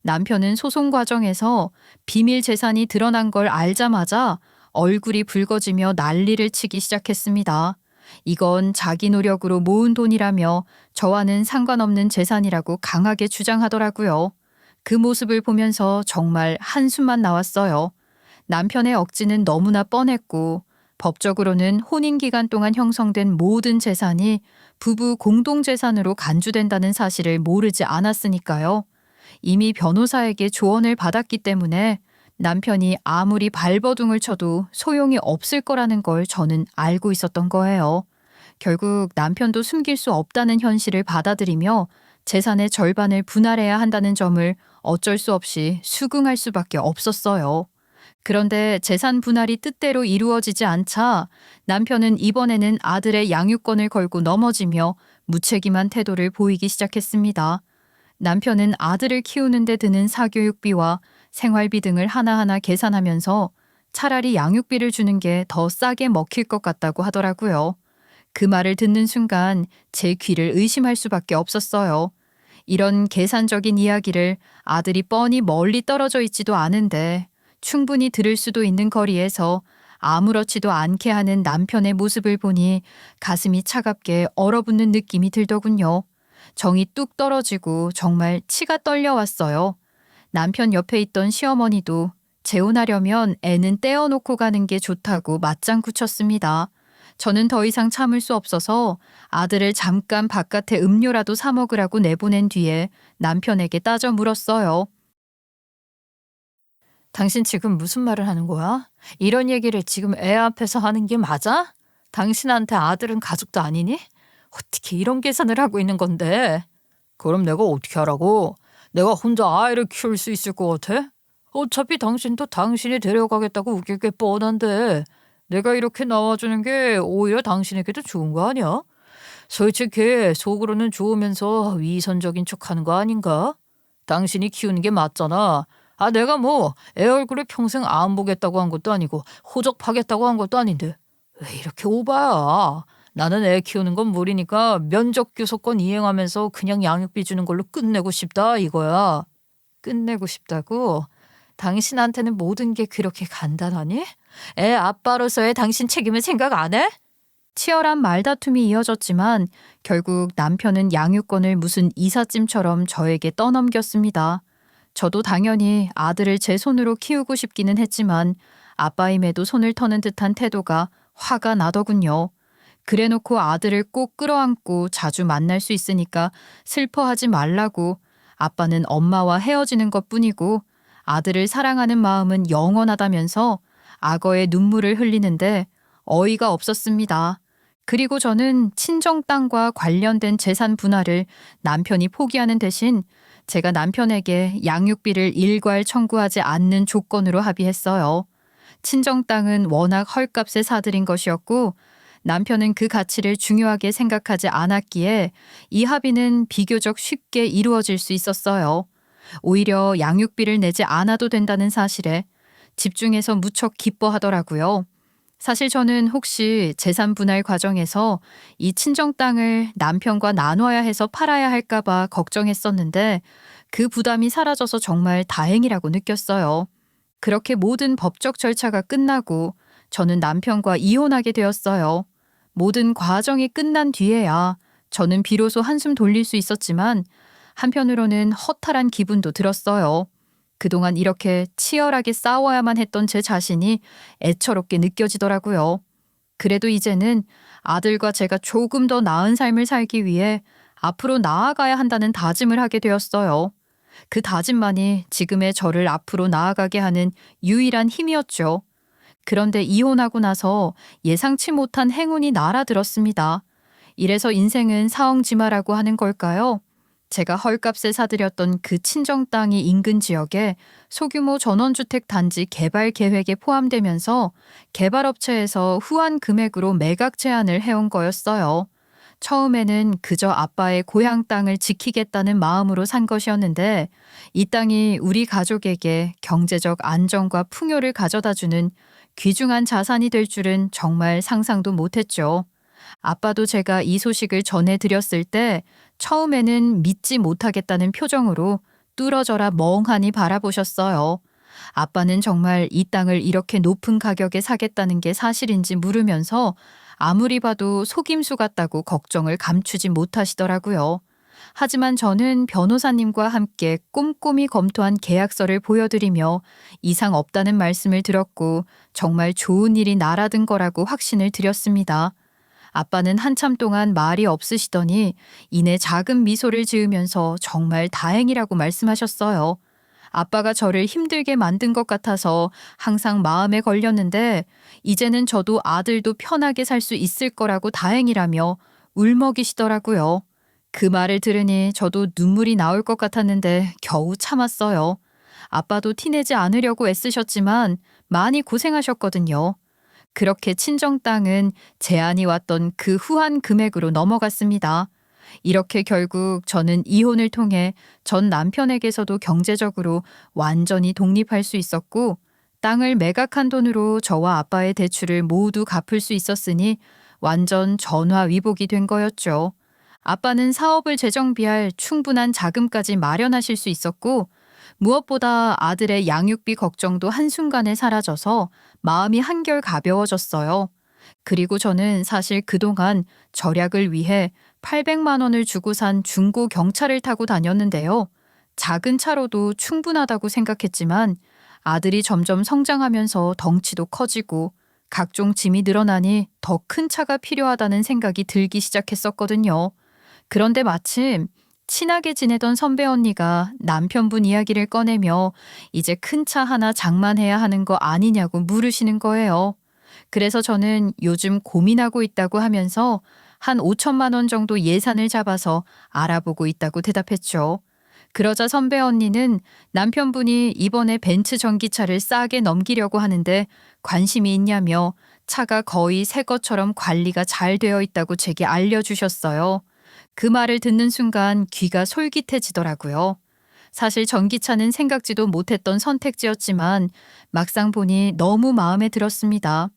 Speaker 1: 남편은 소송 과정에서 비밀 재산이 드러난 걸 알자마자 얼굴이 붉어지며 난리를 치기 시작했습니다. 이건 자기 노력으로 모은 돈이라며 저와는 상관없는 재산이라고 강하게 주장하더라고요. 그 모습을 보면서 정말 한숨만 나왔어요. 남편의 억지는 너무나 뻔했고 법적으로는 혼인 기간 동안 형성된 모든 재산이 부부 공동재산으로 간주된다는 사실을 모르지 않았으니까요. 이미 변호사에게 조언을 받았기 때문에 남편이 아무리 발버둥을 쳐도 소용이 없을 거라는 걸 저는 알고 있었던 거예요. 결국 남편도 숨길 수 없다는 현실을 받아들이며 재산의 절반을 분할해야 한다는 점을 어쩔 수 없이 수긍할 수밖에 없었어요. 그런데 재산 분할이 뜻대로 이루어지지 않자 남편은 이번에는 아들의 양육권을 걸고 넘어지며 무책임한 태도를 보이기 시작했습니다. 남편은 아들을 키우는 데 드는 사교육비와 생활비 등을 하나하나 계산하면서 차라리 양육비를 주는 게 더 싸게 먹힐 것 같다고 하더라고요. 그 말을 듣는 순간 제 귀를 의심할 수밖에 없었어요. 이런 계산적인 이야기를 아들이 뻔히 멀리 떨어져 있지도 않은데 충분히 들을 수도 있는 거리에서 아무렇지도 않게 하는 남편의 모습을 보니 가슴이 차갑게 얼어붙는 느낌이 들더군요. 정이 뚝 떨어지고 정말 치가 떨려왔어요. 남편 옆에 있던 시어머니도 재혼하려면 애는 떼어놓고 가는 게 좋다고 맞장구 쳤습니다. 저는 더 이상 참을 수 없어서 아들을 잠깐 바깥에 음료라도 사 먹으라고 내보낸 뒤에 남편에게 따져 물었어요.
Speaker 2: 당신 지금 무슨 말을 하는 거야? 이런 얘기를 지금 애 앞에서 하는 게 맞아? 당신한테 아들은 가족도 아니니? 어떻게 이런 계산을 하고 있는 건데? 그럼 내가 어떻게 하라고? 내가 혼자 아이를 키울 수 있을 것 같아? 어차피 당신도 당신이 데려가겠다고 우길 게 뻔한데 내가 이렇게 나와주는 게 오히려 당신에게도 좋은 거 아니야? 솔직히 속으로는 좋으면서 위선적인 척하는 거 아닌가? 당신이 키우는 게 맞잖아. 내가 뭐 애 얼굴을 평생 안 보겠다고 한 것도 아니고 호적파겠다고 한 것도 아닌데 왜 이렇게 오바야? 나는 애 키우는 건 무리니까 면접 교섭권 이행하면서 그냥 양육비 주는 걸로 끝내고 싶다 이거야. 끝내고 싶다고? 당신한테는 모든 게 그렇게 간단하니? 애 아빠로서의 당신 책임을 생각 안 해?
Speaker 1: 치열한 말다툼이 이어졌지만 결국 남편은 양육권을 무슨 이삿짐처럼 저에게 떠넘겼습니다. 저도 당연히 아들을 제 손으로 키우고 싶기는 했지만 아빠임에도 손을 터는 듯한 태도가 화가 나더군요. 그래놓고 아들을 꼭 끌어안고 자주 만날 수 있으니까 슬퍼하지 말라고 아빠는 엄마와 헤어지는 것뿐이고 아들을 사랑하는 마음은 영원하다면서 악어의 눈물을 흘리는데 어이가 없었습니다. 그리고 저는 친정 땅과 관련된 재산 분할을 남편이 포기하는 대신 제가 남편에게 양육비를 일괄 청구하지 않는 조건으로 합의했어요. 친정 땅은 워낙 헐값에 사들인 것이었고 남편은 그 가치를 중요하게 생각하지 않았기에 이 합의는 비교적 쉽게 이루어질 수 있었어요. 오히려 양육비를 내지 않아도 된다는 사실에 집중해서 무척 기뻐하더라고요. 사실 저는 혹시 재산 분할 과정에서 이 친정 땅을 남편과 나눠야 해서 팔아야 할까봐 걱정했었는데 그 부담이 사라져서 정말 다행이라고 느꼈어요. 그렇게 모든 법적 절차가 끝나고 저는 남편과 이혼하게 되었어요. 모든 과정이 끝난 뒤에야 저는 비로소 한숨 돌릴 수 있었지만 한편으로는 허탈한 기분도 들었어요. 그동안 이렇게 치열하게 싸워야만 했던 제 자신이 애처롭게 느껴지더라고요. 그래도 이제는 아들과 제가 조금 더 나은 삶을 살기 위해 앞으로 나아가야 한다는 다짐을 하게 되었어요. 그 다짐만이 지금의 저를 앞으로 나아가게 하는 유일한 힘이었죠. 그런데 이혼하고 나서 예상치 못한 행운이 날아들었습니다. 이래서 인생은 사형지마라고 하는 걸까요? 제가 헐값에 사들였던 그 친정 땅이 인근 지역에 소규모 전원주택 단지 개발 계획에 포함되면서 개발업체에서 후한 금액으로 매각 제안을 해온 거였어요. 처음에는 그저 아빠의 고향 땅을 지키겠다는 마음으로 산 것이었는데 이 땅이 우리 가족에게 경제적 안정과 풍요를 가져다주는 귀중한 자산이 될 줄은 정말 상상도 못했죠. 아빠도 제가 이 소식을 전해드렸을 때 처음에는 믿지 못하겠다는 표정으로 뚫어져라 멍하니 바라보셨어요. 아빠는 정말 이 땅을 이렇게 높은 가격에 사겠다는 게 사실인지 물으면서 아무리 봐도 속임수 같다고 걱정을 감추지 못하시더라고요. 하지만 저는 변호사님과 함께 꼼꼼히 검토한 계약서를 보여드리며 이상 없다는 말씀을 드렸고 정말 좋은 일이 날아든 거라고 확신을 드렸습니다. 아빠는 한참 동안 말이 없으시더니 이내 작은 미소를 지으면서 정말 다행이라고 말씀하셨어요. 아빠가 저를 힘들게 만든 것 같아서 항상 마음에 걸렸는데 이제는 저도 아들도 편하게 살 수 있을 거라고 다행이라며 울먹이시더라고요. 그 말을 들으니 저도 눈물이 나올 것 같았는데 겨우 참았어요. 아빠도 티내지 않으려고 애쓰셨지만 많이 고생하셨거든요. 그렇게 친정 땅은 제안이 왔던 그 후한 금액으로 넘어갔습니다. 이렇게 결국 저는 이혼을 통해 전 남편에게서도 경제적으로 완전히 독립할 수 있었고 땅을 매각한 돈으로 저와 아빠의 대출을 모두 갚을 수 있었으니 완전 전화위복이 된 거였죠. 아빠는 사업을 재정비할 충분한 자금까지 마련하실 수 있었고 무엇보다 아들의 양육비 걱정도 한순간에 사라져서 마음이 한결 가벼워졌어요. 그리고 저는 사실 그동안 절약을 위해 800만 원을 주고 산 중고 경차를 타고 다녔는데요. 작은 차로도 충분하다고 생각했지만 아들이 점점 성장하면서 덩치도 커지고 각종 짐이 늘어나니 더 큰 차가 필요하다는 생각이 들기 시작했었거든요. 그런데 마침 친하게 지내던 선배 언니가 남편분 이야기를 꺼내며 이제 큰 차 하나 장만해야 하는 거 아니냐고 물으시는 거예요. 그래서 저는 요즘 고민하고 있다고 하면서 한 5천만 원 정도 예산을 잡아서 알아보고 있다고 대답했죠. 그러자 선배 언니는 남편분이 이번에 벤츠 전기차를 싸게 넘기려고 하는데 관심이 있냐며 차가 거의 새 것처럼 관리가 잘 되어 있다고 제게 알려주셨어요. 그 말을 듣는 순간 귀가 솔깃해지더라고요. 사실 전기차는 생각지도 못했던 선택지였지만 막상 보니 너무 마음에 들었습니다.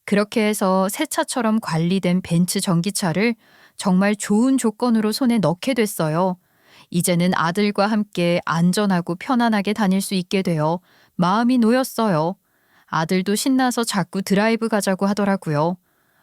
Speaker 1: 그렇게 해서 새 차처럼 관리된 벤츠 전기차를 정말 좋은 조건으로 손에 넣게 됐어요. 이제는 아들과 함께 안전하고 편안하게 다닐 수 있게 되어 마음이 놓였어요. 아들도 신나서 자꾸 드라이브 가자고 하더라고요.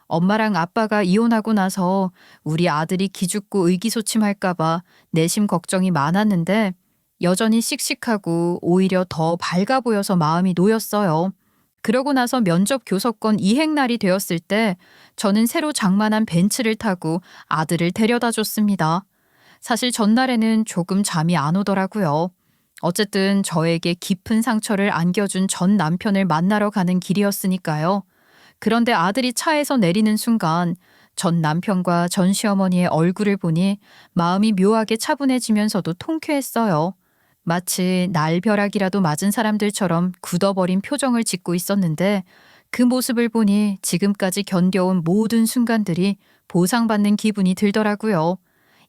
Speaker 1: 엄마랑 아빠가 이혼하고 나서 우리 아들이 기죽고 의기소침할까봐 내심 걱정이 많았는데 여전히 씩씩하고 오히려 더 밝아 보여서 마음이 놓였어요. 그러고 나서 면접 교섭권 이행날이 되었을 때 저는 새로 장만한 벤츠를 타고 아들을 데려다 줬습니다. 사실 전날에는 조금 잠이 안 오더라고요. 어쨌든 저에게 깊은 상처를 안겨준 전 남편을 만나러 가는 길이었으니까요. 그런데 아들이 차에서 내리는 순간 전 남편과 전 시어머니의 얼굴을 보니 마음이 묘하게 차분해지면서도 통쾌했어요. 마치 날벼락이라도 맞은 사람들처럼 굳어버린 표정을 짓고 있었는데 그 모습을 보니 지금까지 견뎌온 모든 순간들이 보상받는 기분이 들더라고요.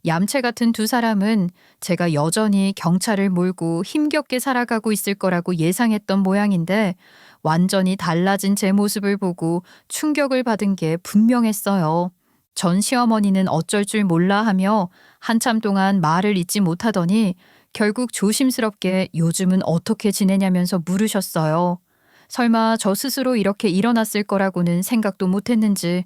Speaker 1: 얌체 같은 두 사람은 제가 여전히 경차를 몰고 힘겹게 살아가고 있을 거라고 예상했던 모양인데 완전히 달라진 제 모습을 보고 충격을 받은 게 분명했어요. 전 시어머니는 어쩔 줄 몰라 하며 한참 동안 말을 잇지 못하더니 결국 조심스럽게 요즘은 어떻게 지내냐면서 물으셨어요. 설마 저 스스로 이렇게 일어났을 거라고는 생각도 못했는지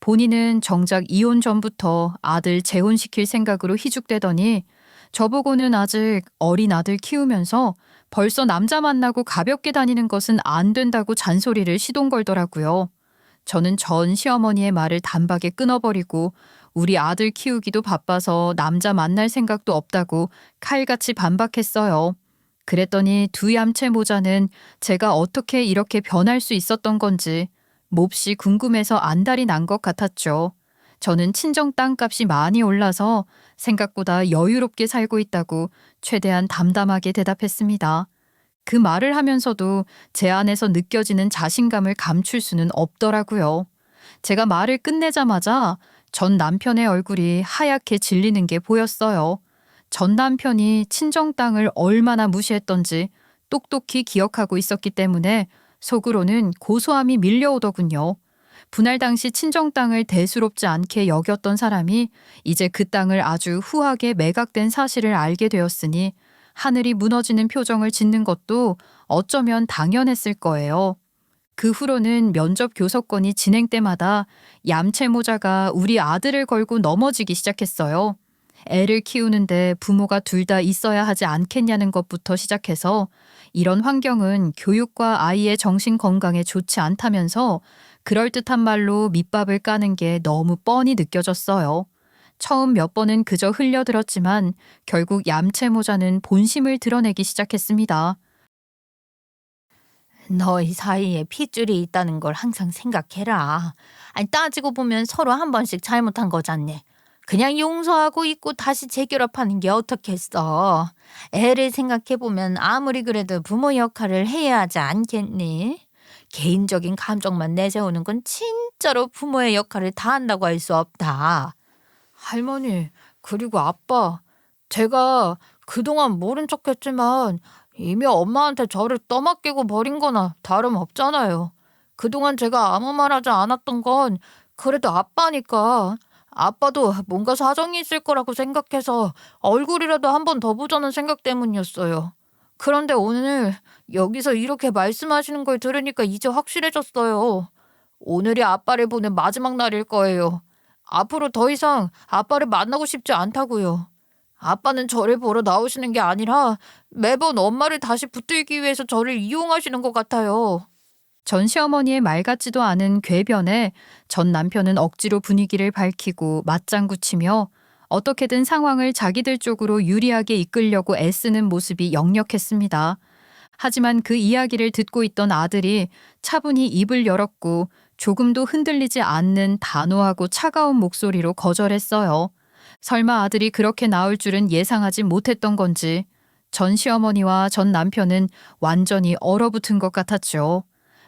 Speaker 1: 본인은 정작 이혼 전부터 아들 재혼시킬 생각으로 희죽대더니 저보고는 아직 어린 아들 키우면서 벌써 남자 만나고 가볍게 다니는 것은 안 된다고 잔소리를 시동 걸더라고요. 저는 전 시어머니의 말을 단박에 끊어버리고 우리 아들 키우기도 바빠서 남자 만날 생각도 없다고 칼같이 반박했어요. 그랬더니 두 얌체 모자는 제가 어떻게 이렇게 변할 수 있었던 건지 몹시 궁금해서 안달이 난 것 같았죠. 저는 친정 땅값이 많이 올라서 생각보다 여유롭게 살고 있다고 최대한 담담하게 대답했습니다. 그 말을 하면서도 제 안에서 느껴지는 자신감을 감출 수는 없더라고요. 제가 말을 끝내자마자 전 남편의 얼굴이 하얗게 질리는 게 보였어요. 전 남편이 친정 땅을 얼마나 무시했던지 똑똑히 기억하고 있었기 때문에 속으로는 고소함이 밀려오더군요. 분할 당시 친정 땅을 대수롭지 않게 여겼던 사람이 이제 그 땅을 아주 후하게 매각된 사실을 알게 되었으니 하늘이 무너지는 표정을 짓는 것도 어쩌면 당연했을 거예요. 그 후로는 면접 교섭권이 진행 때마다 얌체 모자가 우리 아들을 걸고 넘어지기 시작했어요. 애를 키우는데 부모가 둘 다 있어야 하지 않겠냐는 것부터 시작해서 이런 환경은 교육과 아이의 정신 건강에 좋지 않다면서 그럴듯한 말로 밑밥을 까는 게 너무 뻔히 느껴졌어요. 처음 몇 번은 그저 흘려들었지만 결국 얌체 모자는 본심을 드러내기 시작했습니다.
Speaker 3: 너희 사이에 핏줄이 있다는 걸 항상 생각해라. 아니, 따지고 보면 서로 한 번씩 잘못한 거잖니. 그냥 용서하고 있고 다시 재결합하는 게 어떻겠어. 애를 생각해보면 아무리 그래도 부모 역할을 해야 하지 않겠니? 개인적인 감정만 내세우는 건 진짜로 부모의 역할을 다 한다고 할 수 없다.
Speaker 2: 할머니, 그리고 아빠, 제가 그동안 모른 척했지만 이미 엄마한테 저를 떠맡기고 버린 거나 다름없잖아요. 그동안 제가 아무 말 하지 않았던 건 그래도 아빠니까 아빠도 뭔가 사정이 있을 거라고 생각해서 얼굴이라도 한 번 더 보자는 생각 때문이었어요. 그런데 오늘 여기서 이렇게 말씀하시는 걸 들으니까 이제 확실해졌어요. 오늘이 아빠를 보는 마지막 날일 거예요. 앞으로 더 이상 아빠를 만나고 싶지 않다고요. 아빠는 저를 보러 나오시는 게 아니라 매번 엄마를 다시 붙들기 위해서 저를 이용하시는 것 같아요.
Speaker 1: 전 시어머니의 말 같지도 않은 궤변에 전 남편은 억지로 분위기를 밝히고 맞장구 치며 어떻게든 상황을 자기들 쪽으로 유리하게 이끌려고 애쓰는 모습이 역력했습니다. 하지만 그 이야기를 듣고 있던 아들이 차분히 입을 열었고 조금도 흔들리지 않는 단호하고 차가운 목소리로 거절했어요. 설마 아들이 그렇게 나올 줄은 예상하지 못했던 건지 전 시어머니와 전 남편은 완전히 얼어붙은 것 같았죠.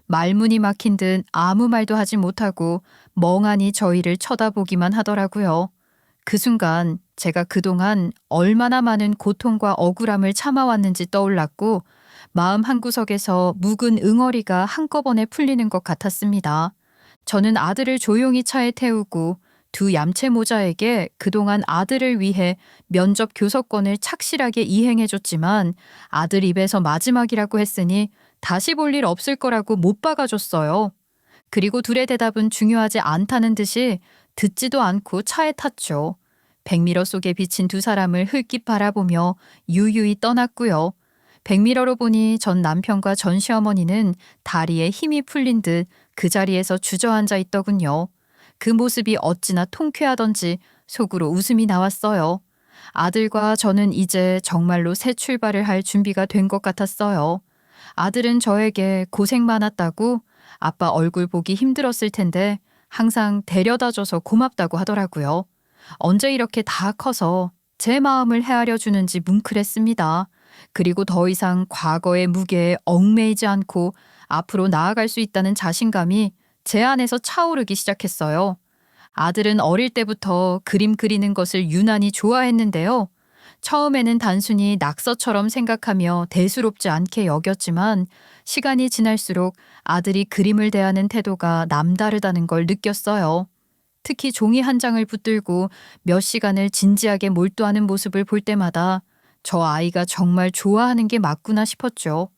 Speaker 1: 말문이 막힌 듯 아무 말도 하지 못하고 멍하니 저희를 쳐다보기만 하더라고요. 그 순간 제가 그동안 얼마나 많은 고통과 억울함을 참아왔는지 떠올랐고 마음 한구석에서 묵은 응어리가 한꺼번에 풀리는 것 같았습니다. 저는 아들을 조용히 차에 태우고 두 얌체 모자에게 그동안 아들을 위해 면접 교섭권을 착실하게 이행해줬지만 아들 입에서 마지막이라고 했으니 다시 볼 일 없을 거라고 못 박아줬어요. 그리고 둘의 대답은 중요하지 않다는 듯이 듣지도 않고 차에 탔죠. 백미러 속에 비친 두 사람을 흘낏 바라보며 유유히 떠났고요. 백미러로 보니 전 남편과 전 시어머니는 다리에 힘이 풀린 듯 그 자리에서 주저앉아 있더군요. 그 모습이 어찌나 통쾌하던지 속으로 웃음이 나왔어요. 아들과 저는 이제 정말로 새 출발을 할 준비가 된 것 같았어요. 아들은 저에게 고생 많았다고 아빠 얼굴 보기 힘들었을 텐데 항상 데려다줘서 고맙다고 하더라고요. 언제 이렇게 다 커서 제 마음을 헤아려 주는지 뭉클했습니다. 그리고 더 이상 과거의 무게에 얽매이지 않고 앞으로 나아갈 수 있다는 자신감이 제 안에서 차오르기 시작했어요. 아들은 어릴 때부터 그림 그리는 것을 유난히 좋아했는데요. 처음에는 단순히 낙서처럼 생각하며 대수롭지 않게 여겼지만 시간이 지날수록 아들이 그림을 대하는 태도가 남다르다는 걸 느꼈어요. 특히 종이 한 장을 붙들고 몇 시간을 진지하게 몰두하는 모습을 볼 때마다 저 아이가 정말 좋아하는 게 맞구나 싶었죠.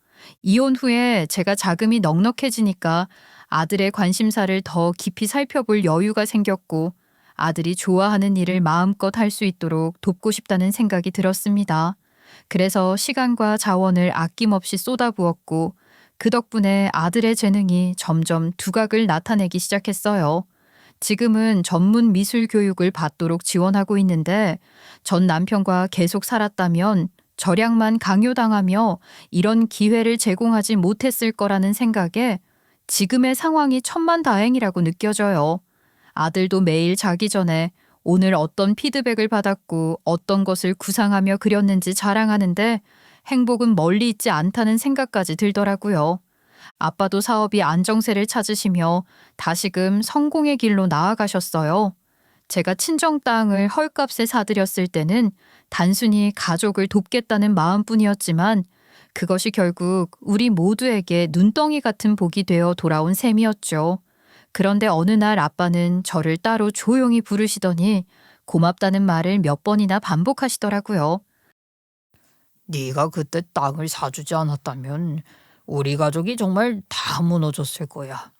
Speaker 1: 이혼 후에 제가 자금이 넉넉해지니까 아들의 관심사를 더 깊이 살펴볼 여유가 생겼고 아들이 좋아하는 일을 마음껏 할 수 있도록 돕고 싶다는 생각이 들었습니다. 그래서 시간과 자원을 아낌없이 쏟아부었고 그 덕분에 아들의 재능이 점점 두각을 나타내기 시작했어요. 지금은 전문 미술 교육을 받도록 지원하고 있는데 전 남편과 계속 살았다면 절약만 강요당하며 이런 기회를 제공하지 못했을 거라는 생각에 지금의 상황이 천만다행이라고 느껴져요. 아들도 매일 자기 전에 오늘 어떤 피드백을 받았고 어떤 것을 구상하며 그렸는지 자랑하는데 행복은 멀리 있지 않다는 생각까지 들더라고요. 아빠도 사업이 안정세를 찾으시며 다시금 성공의 길로 나아가셨어요. 제가 친정 땅을 헐값에 사들였을 때는 단순히 가족을 돕겠다는 마음뿐이었지만 그것이 결국 우리 모두에게 눈덩이 같은 복이 되어 돌아온 셈이었죠. 그런데 어느 날 아빠는 저를 따로 조용히 부르시더니 고맙다는 말을 몇 번이나 반복하시더라고요.
Speaker 2: 네가 그때 땅을 사주지 않았다면 우리 가족이 정말 다 무너졌을 거야.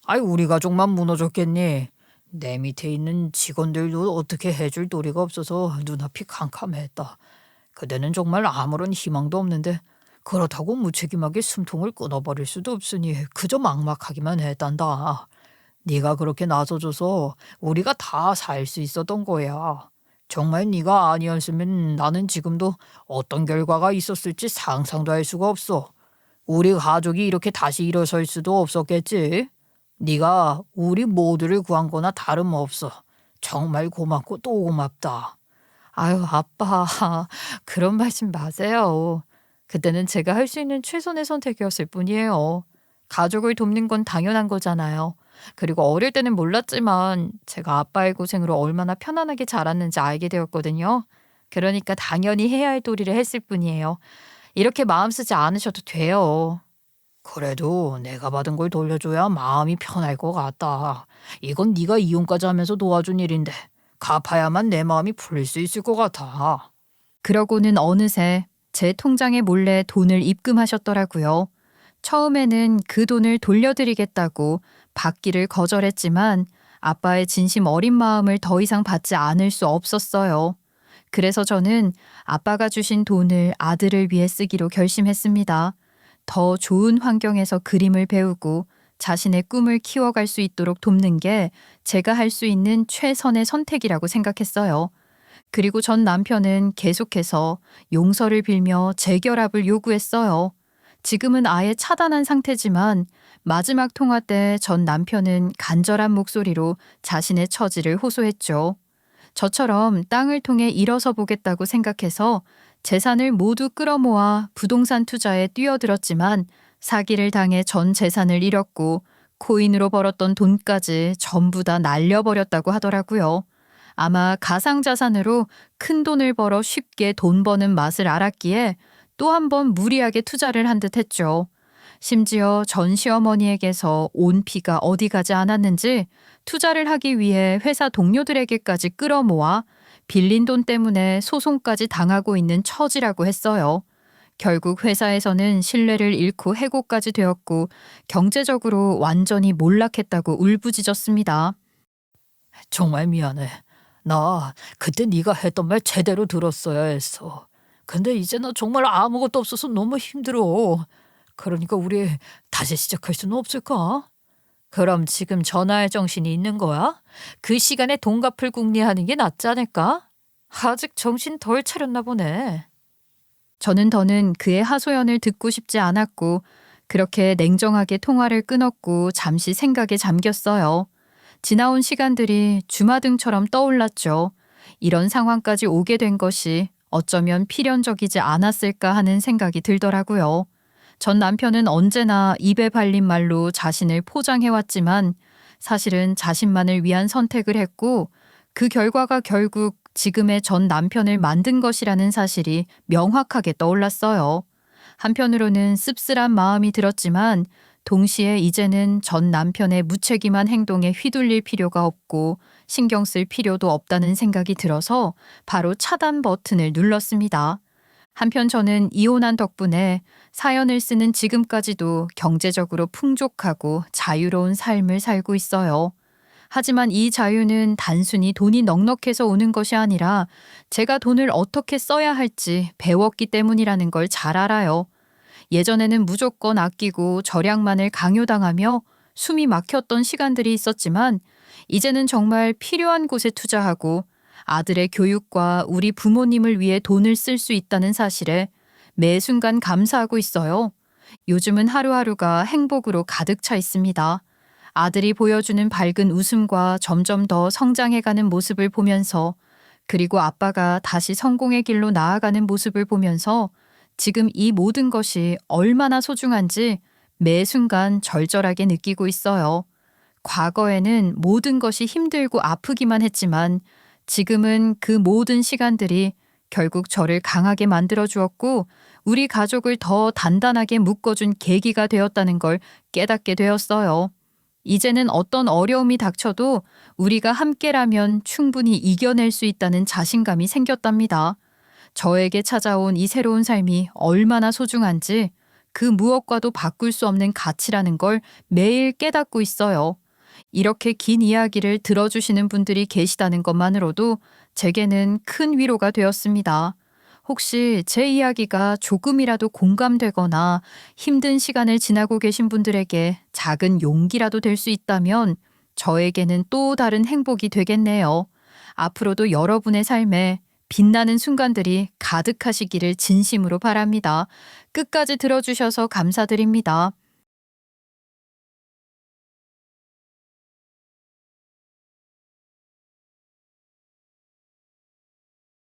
Speaker 2: 아이, 우리 가족만 무너졌겠니? 내 밑에 있는 직원들도 어떻게 해줄 도리가 없어서 눈앞이 캄캄했다. 그대는 정말 아무런 희망도 없는데 그렇다고 무책임하게 숨통을 끊어버릴 수도 없으니 그저 막막하기만 했단다. 네가 그렇게 나서줘서 우리가 다 살 수 있었던 거야. 정말 네가 아니었으면 나는 지금도 어떤 결과가 있었을지 상상도 할 수가 없어. 우리 가족이 이렇게 다시 일어설 수도 없었겠지. 네가 우리 모두를 구한 거나 다름없어. 정말 고맙고 또 고맙다.
Speaker 1: 아유, 아빠, 그런 말씀 마세요. 그때는 제가 할 수 있는 최선의 선택이었을 뿐이에요. 가족을 돕는 건 당연한 거잖아요. 그리고 어릴 때는 몰랐지만 제가 아빠의 고생으로 얼마나 편안하게 자랐는지 알게 되었거든요. 그러니까 당연히 해야 할 도리를 했을 뿐이에요. 이렇게 마음 쓰지 않으셔도 돼요.
Speaker 2: 그래도 내가 받은 걸 돌려줘야 마음이 편할 것 같다. 이건 네가 이혼까지 하면서 도와준 일인데 갚아야만 내 마음이 풀릴 수 있을 것 같아.
Speaker 1: 그러고는 어느새 제 통장에 몰래 돈을 입금하셨더라고요. 처음에는 그 돈을 돌려드리겠다고 받기를 거절했지만 아빠의 진심 어린 마음을 더 이상 받지 않을 수 없었어요. 그래서 저는 아빠가 주신 돈을 아들을 위해 쓰기로 결심했습니다. 더 좋은 환경에서 그림을 배우고 자신의 꿈을 키워갈 수 있도록 돕는 게 제가 할 수 있는 최선의 선택이라고 생각했어요. 그리고 전 남편은 계속해서 용서를 빌며 재결합을 요구했어요. 지금은 아예 차단한 상태지만 마지막 통화 때 전 남편은 간절한 목소리로 자신의 처지를 호소했죠. 저처럼 땅을 통해 일어서 보겠다고 생각해서 재산을 모두 끌어모아 부동산 투자에 뛰어들었지만 사기를 당해 전 재산을 잃었고 코인으로 벌었던 돈까지 전부 다 날려버렸다고 하더라고요. 아마 가상자산으로 큰 돈을 벌어 쉽게 돈 버는 맛을 알았기에 또 한 번 무리하게 투자를 한 듯 했죠. 심지어 전 시어머니에게서 온 피가 어디 가지 않았는지 투자를 하기 위해 회사 동료들에게까지 끌어모아 빌린 돈 때문에 소송까지 당하고 있는 처지라고 했어요. 결국 회사에서는 신뢰를 잃고 해고까지 되었고 경제적으로 완전히 몰락했다고 울부짖었습니다.
Speaker 2: 정말 미안해. 나 그때 네가 했던 말 제대로 들었어야 했어. 근데 이제 나 정말 아무것도 없어서 너무 힘들어. 그러니까 우리 다시 시작할 수는 없을까? 그럼 지금 전화할 정신이 있는 거야? 그 시간에 돈 갚을 궁리하는 게 낫지 않을까? 아직 정신 덜 차렸나 보네.
Speaker 1: 저는 더는 그의 하소연을 듣고 싶지 않았고 그렇게 냉정하게 통화를 끊었고 잠시 생각에 잠겼어요. 지나온 시간들이 주마등처럼 떠올랐죠. 이런 상황까지 오게 된 것이 어쩌면 필연적이지 않았을까 하는 생각이 들더라고요. 전 남편은 언제나 입에 발린 말로 자신을 포장해왔지만 사실은 자신만을 위한 선택을 했고 그 결과가 결국 지금의 전 남편을 만든 것이라는 사실이 명확하게 떠올랐어요. 한편으로는 씁쓸한 마음이 들었지만 동시에 이제는 전 남편의 무책임한 행동에 휘둘릴 필요가 없고 신경 쓸 필요도 없다는 생각이 들어서 바로 차단 버튼을 눌렀습니다. 한편 저는 이혼한 덕분에 사연을 쓰는 지금까지도 경제적으로 풍족하고 자유로운 삶을 살고 있어요. 하지만 이 자유는 단순히 돈이 넉넉해서 오는 것이 아니라 제가 돈을 어떻게 써야 할지 배웠기 때문이라는 걸 잘 알아요. 예전에는 무조건 아끼고 절약만을 강요당하며 숨이 막혔던 시간들이 있었지만 이제는 정말 필요한 곳에 투자하고 아들의 교육과 우리 부모님을 위해 돈을 쓸 수 있다는 사실에 매 순간 감사하고 있어요. 요즘은 하루하루가 행복으로 가득 차 있습니다. 아들이 보여주는 밝은 웃음과 점점 더 성장해가는 모습을 보면서 그리고 아빠가 다시 성공의 길로 나아가는 모습을 보면서 지금 이 모든 것이 얼마나 소중한지 매 순간 절절하게 느끼고 있어요. 과거에는 모든 것이 힘들고 아프기만 했지만 지금은 그 모든 시간들이 결국 저를 강하게 만들어 주었고 우리 가족을 더 단단하게 묶어준 계기가 되었다는 걸 깨닫게 되었어요. 이제는 어떤 어려움이 닥쳐도 우리가 함께라면 충분히 이겨낼 수 있다는 자신감이 생겼답니다. 저에게 찾아온 이 새로운 삶이 얼마나 소중한지 그 무엇과도 바꿀 수 없는 가치라는 걸 매일 깨닫고 있어요. 이렇게 긴 이야기를 들어주시는 분들이 계시다는 것만으로도 제게는 큰 위로가 되었습니다. 혹시 제 이야기가 조금이라도 공감되거나 힘든 시간을 지나고 계신 분들에게 작은 용기라도 될 수 있다면 저에게는 또 다른 행복이 되겠네요. 앞으로도 여러분의 삶에 빛나는 순간들이 가득하시기를 진심으로 바랍니다. 끝까지 들어주셔서 감사드립니다.